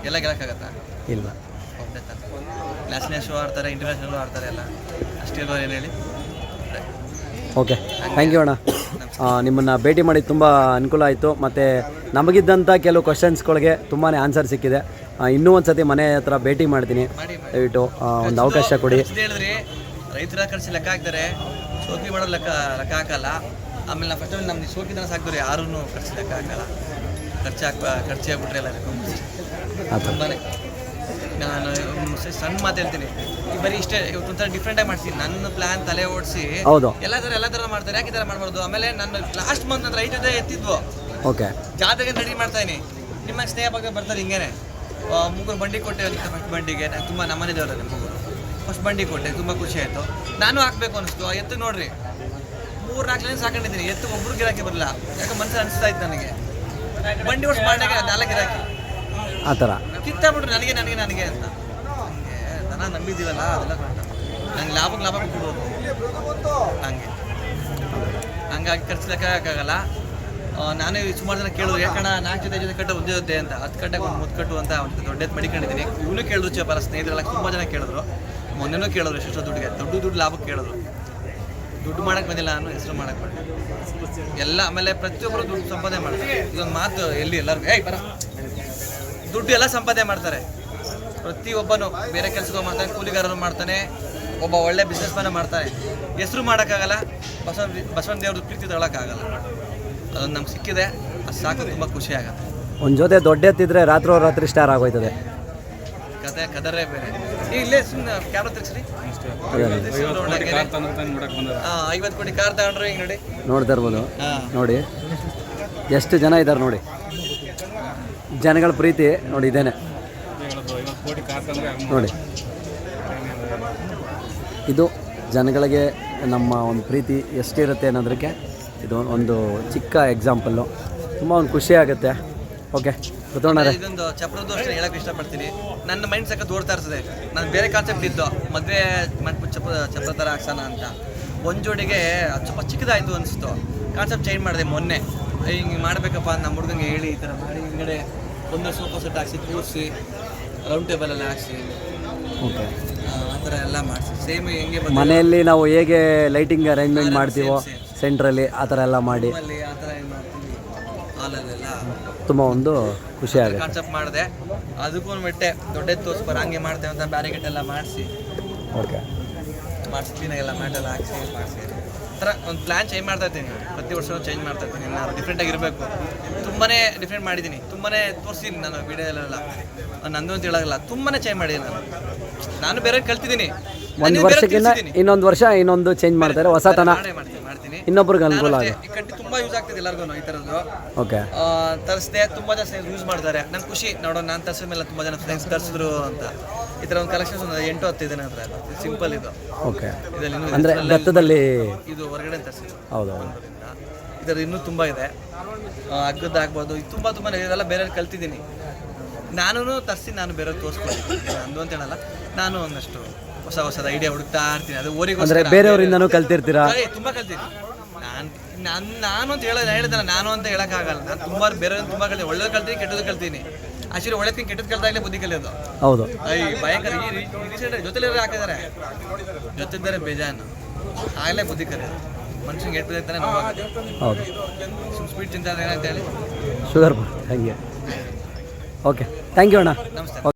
ಎಲ್ಲ ಗೆಲ್ಲಕ್ಕಾಗತ್ತಾ? ಇಲ್ಲ. ಒಬ್ಬನೇ ತಾನೆ. ನ್ಯಾಷನಲ್ ಶೋ ಆಡ್ತಾರೆ, ಇಂಟರ್ನ್ಯಾಷನಲ್ ಆಡ್ತಾರೆ, ಎಲ್ಲ ಅಷ್ಟೇ ಅಲ್ವಾ ಏನು ಹೇಳಿ. ಓಕೆ, ಥ್ಯಾಂಕ್ ಯು ಅಣ್ಣ. ನಿಮ್ಮನ್ನು ಭೇಟಿ ಮಾಡಿ ತುಂಬ ಅನುಕೂಲ ಆಯಿತು. ಮತ್ತು ನಮಗಿದ್ದಂಥ ಕೆಲವು ಕ್ವಶನ್ಸ್ಗಳಿಗೆ ತುಂಬಾ ಆನ್ಸರ್ ಸಿಕ್ಕಿದೆ. ಇನ್ನೂ ಒಂದು ಸತಿ ಮನೆ ಹತ್ರ ಭೇಟಿ ಮಾಡ್ತೀನಿ, ದಯವಿಟ್ಟು ಒಂದು ಅವಕಾಶ ಕೊಡಿ. ಹೇಳಿದ್ರಿ ರೈತರ ಖರ್ಚು ಲೆಕ್ಕ ಹಾಕ್ತಾರೆ, ಸೋಕಿ ಮಾಡೋದು ಲೆಕ್ಕ ಹಾಕಲ್ಲ. ಆಮೇಲೆ ನಾವು ಫಸ್ಟ್ ನಮ್ಗೆ ಸೋಕಿದನ ಸಾಕಿದ್ರೆ ಯಾರೂ ಖರ್ಚು ಲೆಕ್ಕ ಹಾಕಲ್ಲ. ಖರ್ಚು ಆಗ್ಬಿಟ್ರೆ ಎಲ್ಲ ತುಂಬಾ. ನಾನು ಸಣ್ಣ ಮಾತು ಹೇಳ್ತೀನಿ, ಬರೀ ಇಷ್ಟೇ ಇವತ್ತೊಂಥರ ಡಿಫ್ರೆಂಟಾಗಿ ಮಾಡ್ತೀನಿ. ನನ್ನ ಪ್ಲಾನ್ ತಲೆ ಓಡಿಸಿ ಹೌದು ಎಲ್ಲ ಥರ ಮಾಡ್ತಾರೆ. ಯಾಕೆ ಈ ಥರ ಮಾಡ್ಬಾರ್ದು? ಆಮೇಲೆ ನನ್ನ ಲಾಸ್ಟ್ ಮಂತ್ ಅಂದ್ರೆ 5 ಜೊತೆ ಎತ್ತಿದ್ವು. ಓಕೆ, ಜಾತ್ರೆಗೆ ರೆಡಿ ಮಾಡ್ತಾ ಇದೀನಿ. ನಿಮ್ಮ ಸ್ನೇಹ ಬಗ್ಗೆ ಬರ್ತಾರೆ ಹಿಂಗೇನೆ. ಮುಗ್ಗರು ಬಂಡಿ ಕೊಟ್ಟೆ ಫಸ್ಟ್ ಬಂಡಿಗೆ. ನಾನು ತುಂಬ ನಮ್ಮನೆ ದೇವರಲ್ಲ ಮುಗ್ಗರು. ಫಸ್ಟ್ ಬಂಡಿ ಕೊಟ್ಟೆ, ತುಂಬ ಖುಷಿ ಆಯಿತು. ನಾನು ಹಾಕ್ಬೇಕು ಅನಿಸ್ತು. ಆ ಎತ್ತು ನೋಡ್ರಿ 3-4 ಲೈನ್ ಸಾಕೊಂಡಿದ್ದೀನಿ. ಎತ್ತು ಒಬ್ರು ಗಿರಾಕಿ ಬರಲ್ಲ. ಯಾಕೆ ಮನಸ್ಸು ಅನಿಸ್ತಾ ಇತ್ತು ನನಗೆ. ಬಂಡಿ ವರ್ಷ ಮಾಡಿದಾಗ 4 ಗಿರಾಕಿ ಆ ಥರ ಕಿತ್ತಾಬಿಟ್ರು ನನಗೆ ಅಂತ. ದನ ನಂಬಿದ್ದೀವಲ್ಲ ಅದೆಲ್ಲ ನಂಗೆ ಲಾಭ ಕೊಡ್ಬೋದು. ಹಂಗಾಗಿ ಖರ್ಚು ಲೆಕ್ಕ ಹಾಕಾಗಲ್ಲ. ನಾನೇ ಸುಮಾರು ಜನ ಕೇಳಿದ್ರು, ಯಾಕಣ್ಣ 4 ಜೊತೆ ಕಟ್ಟು ಒಂದೇ ಜೊತೆ ಅಂತ. 10 ಗಂಟೆಗೆ ಒಂದು 3 ಕಟ್ಟು ಅಂತ ಒಂದು ದೊಡ್ಡದು ಮಡಿಕೊಂಡಿದ್ದೀನಿ. ಇವನು ಕೇಳಿದ್ರು, ಚಪಾರ ಸ್ನೇಹಿತರೆಲ್ಲ ತುಂಬ ಜನ ಕೇಳಿದ್ರು. ಮೊನ್ನೆನೂ ಕೇಳಿದ್ರು ಎಷ್ಟೋ ದುಡ್ಡಿಗೆ, ದೊಡ್ಡ ಲಾಭಕ್ಕೆ ಕೇಳಿದ್ರು. ದುಡ್ಡು ಮಾಡೋಕ್ಕೆ ಬಂದಿಲ್ಲ, ನಾನು ಹೆಸರು ಮಾಡೋಕ್ಕೆ ಬಂದಿಲ್ಲ ಎಲ್ಲ. ಆಮೇಲೆ ಪ್ರತಿಯೊಬ್ಬರು ದುಡ್ಡು ಸಂಪಾದನೆ ಮಾಡ್ತಾರೆ. ಇದೊಂದು ಮಾತು ಎಲ್ಲಿ ಎಲ್ಲರಿಗೂ ಬರ ದುಡ್ಡು ಎಲ್ಲ ಸಂಪಾದನೆ ಮಾಡ್ತಾರೆ. ಪ್ರತಿಯೊಬ್ಬನು ಬೇರೆ ಕೆಲಸಗಳು ಮಾಡ್ತಾನೆ, ಕೂಲಿಗಾರರು ಮಾಡ್ತಾನೆ, ಒಬ್ಬ ಒಳ್ಳೆ ಬಿಸ್ನೆಸ್ ಮ್ಯಾನ್ ಮಾಡ್ತಾನೆ. ಹೆಸರು ಮಾಡೋಕ್ಕಾಗಲ್ಲ, ಬಸವನ ದೇವ್ರದ್ದು ಪ್ರೀತಿ ತಗೊಳಕ್ಕಾಗಲ್ಲ. ಅದೊಂದು ನಮ್ಗೆ ಸಿಕ್ಕಿದೆ, ಅದು ಸಾಕು, ತುಂಬ ಖುಷಿ ಆಗುತ್ತೆ. ಒಂದು ಜೊತೆ ದೊಡ್ಡ ಎತ್ತಿದ್ರೆ ರಾತ್ರಿ ಸ್ಟಾರ್ ಆಗೋಯ್ತದೆ. ಕದರೇ ಬೇರೆ. ಇಲ್ಲೇ ಸುಮ್ಮನೆ ಕ್ಯಾಮ್ರಾ ತಿರ್ಸ್ರಿ. 50 ಕೋಟಿ ಕಾರ್ ತಗೊಂಡ್ರು ಹಿಂಗೆ ನೋಡಿ, ನೋಡ್ತಾ ಇರ್ಬೋದು. ನೋಡಿ ಎಷ್ಟು ಜನ ಇದ್ದಾರೆ ನೋಡಿ, ಜನಗಳ ಪ್ರೀತಿ ನೋಡಿ ಇದೇನೆ ನೋಡಿ. ಇದು ಜನಗಳಿಗೆ ನಮ್ಮ ಒಂದು ಪ್ರೀತಿ ಎಷ್ಟಿರುತ್ತೆ ಅನ್ನೋದಕ್ಕೆ ಇದು ಒಂದು ಚಿಕ್ಕ ಎಕ್ಸಾಂಪಲ್ಲು. ತುಂಬ ಒಂದು ಖುಷಿ ಆಗುತ್ತೆ. ಓಕೆ, ಗೊತ್ತೋಣರೇ, ಇದೊಂದು ಚಪ್ರದ ಅಷ್ಟೇ ಹೇಳಕ್ಕೆ ಇಷ್ಟಪಡ್ತೀನಿ. ನನ್ನ ಮೈಂಡ್ ಸಖತ್ ಓಡ್ತಾ ಇರ್ತದೆ. ನಾನು ಬೇರೆ ಕಾನ್ಸೆಪ್ಟ್ ಇದ್ದು ಮದುವೆ ಚಪ್ರ ಥರ ಹಾಕ್ಸೋಣ ಅಂತ. ಒಂದು ಜೋಡಿಗೆ ಸ್ವಲ್ಪ ಚಿಕ್ಕದಾಯಿತು ಅನಿಸ್ತು. ಕಾನ್ಸೆಪ್ಟ್ ಚೇಂಜ್ ಮಾಡಿದೆ ಮೊನ್ನೆ. ಹಿಂಗೆ ಮಾಡಬೇಕಪ್ಪ ನಮ್ಮ ಹುಡುಗಂಗೆ ಹೇಳಿ ಈ ಥರ ಮಾಡಿ ಹಿಂಗಡೆ ಒಂದು ಸೋಫಾ ಸೆಟ್ ಹಾಕ್ಸಿ ಕೂರಿಸಿ ರೌಂಡ್ ಟೇಬಲಲ್ಲಿ ಹಾಕ್ಸಿ ಓಕೆ ಆ ಥರ ಎಲ್ಲ ಮಾಡಿಸಿ ಸೇಮ್ ಹೆಂಗೆ ಮನೆಯಲ್ಲಿ ನಾವು ಹೇಗೆ ಲೈಟಿಂಗ್ ಅರೇಂಜ್ಮೆಂಟ್ ಮಾಡ್ತೀವೋ ಸೆಂಟ್ರಲ್ಲಿ ಆ ಥರ ಎಲ್ಲ ಮಾಡಿ ಆ ಥರ ಏನು ಮಾಡ್ತೀವಿ ಹಾಲಲ್ಲೆಲ್ಲ ತುಂಬ ಒಂದು ಖುಷಿ ಆಗುತ್ತೆ. ಕಾನ್ಸೆಪ್ಟ್ ಮಾಡಿದೆ. ಅದಕ್ಕೂ ಮೆಟ್ಟೆ ದೊಡ್ಡದು ತೋರಿಸ್ಬಾರ ಹಂಗೆ ಮಾಡ್ತೇವೆ ಅಂತ ಬ್ಯಾರಿಗೇಟ್ ಎಲ್ಲ ಮಾಡಿಸಿ ಓಕೆ ಮಾಡಿಸಿ ಕ್ಲೀನಾಗೆಲ್ಲ ಮ್ಯಾಟೆಲ್ಲ ಹಾಕ್ಸಿ ಮಾಡಿಸಿ ಆ ಥರ ಒಂದು ಪ್ಲ್ಯಾನ್ ಚೇಂಜ್ ಮಾಡ್ತಾ ಇರ್ತೀನಿ. ಪ್ರತಿ ವರ್ಷವೂ ಚೇಂಜ್ ಮಾಡ್ತಾ ಇರ್ತೀನಿ. ನಾನು ಡಿಫ್ರೆಂಟಾಗಿರಬೇಕು. ತುಂಬಾ ಡಿಫ್ರೆಂಟ್ ಮಾಡಿದ್ದೀನಿ. ತುಂಬಾ ತೋರಿಸ್ತೀನಿ ನಾನು ವೀಡಿಯೋದಲ್ಲೆಲ್ಲ. ನಂದು ಅಂತ ಹೇಳೋಲ್ಲ, ತುಂಬಾ ಚೇಂಜ್ ಮಾಡಿದ್ದೀನಿ ನಾನು ಬೇರೆ ಕಲ್ತಿದ್ದೀನಿ. ಒಂದು ವರ್ಷಕ್ಕಿಂತ ಇನ್ನೊಂದು ವರ್ಷ ಇನ್ನೊಂದು ಚೇಂಜ್ ಮಾಡ್ತಾರೆ, ಹೊಸತನ ಮಾಡ್ತೀನಿ. ಇನ್ನೊಬ್ರಿಗೆ ಅನುಕೂಲ ಆಗುತ್ತೆ. ಈ ಕಟ್ಟಿ ತುಂಬ ಯೂಸ್ ಆಗ್ತಿದೆ ಎಲ್ಲರಿಗೂ ಈ ಥರದ್ದು. ಓಕೆ, ತರಿಸಿದೆ, ತುಂಬ ಜನ ಯೂಸ್ ಮಾಡ್ತಾರೆ. ನಂಗೆ ಖುಷಿ ನೋಡೋಣ. ನಾನು ತರಿಸಿದ ಮೇಲೆ ತುಂಬ ಜನ ಫ್ರೆಂಡ್ಸ್ ತರಿಸಿದ್ರು ಅಂತ. ಈ ಥರ ಒಂದು ಕಲೆಕ್ಷನ್ಸ್ ಒಂದು 8-10 ಇದೆ ನನ್ನ ಹತ್ರ. ಸಿಂಪಲ್ ಇದು. ಓಕೆ, ಅಂದರೆ ಬೆತ್ತದಲ್ಲಿ ಇದು ಹೊರಗಡೆ ತರಿಸಿದ್ದು. ಹೌದು, ಇದರ ಇನ್ನೂ ತುಂಬ ಇದೆ. ಹಗ್ಗದ್ದು ಆಗ್ಬೋದು. ಇದು ತುಂಬ ಇದೆಲ್ಲ ಬೇರೆ ಕಲ್ತಿದ್ದೀನಿ. ನಾನು ತರಿಸಿ ನಾನು ಬೇರೆಯವ್ರು ತೋರಿಸ್ಕೊಳ್ತೀನಿ. ಅಂದು ಅಂತ ಹೇಳಲ್ಲ, ನಾನು ಒಂದಷ್ಟು ಹೊಸದ ಐಡಿಯಾ ಹುಡುಕ್ತಾ ಇರ್ತೀನಿ. ಅದು ಅಂದರೆ ಬೇರೆಯವರಿಂದನೂ ಕಲ್ತಿರ್ತೀರಾ? ತುಂಬ ಕಲ್ತೀನಿ ನಾನು ಅಂತ ಹೇಳಿದ್ರೆ ನಾನು ಅಂತ ಹೇಳೋಕ್ಕಾಗಲ್ಲ. ನಾನು ತುಂಬ ಬೇರೆಯವ್ರನ್ನ ತುಂಬ ಕಲ್ತೀನಿ. ಒಳ್ಳೇದು ಕಲ್ತೀನಿ, ಕೆಟ್ಟದ್ದು ಕಲ್ತೀನಿ. ಆಕ್ಚುಲಿ ಒಳ್ಳೆದಕ್ಕಿಂತ ಕೆಟ್ಟದ್ದು ಕಲ್ತಾಗಲೇ ಬುದ್ಧಿ ಕಲಿಯೋದು. ಹೌದು, ಭಯಂಕರ. ಈ ರೀಸೆಂಟ್ ಜೊತೆಲಿ ಹಾಕಿದ್ದಾರೆ, ಜೊತೆದ್ದಾರೆ ಬೇಜಾನು. ಆಗಲೇ ಬುದ್ಧಿ ಕಲಿಯೋದು. ಮನುಷ್ಯನಿಗೆ ಎಟ್ಟು ಅಂತಾನೆ ನೋಡೋದು. ಹೌದು, ಸ್ವೀಟ್ ತಿಂತಾರೆ ಏನಂತ ಹೇಳಿ ಶುಗರ್ ಹಂಗೆ. ಓಕೆ, ಥ್ಯಾಂಕ್ ಯು ಅಣ್ಣ. ನಮಸ್ತೆ.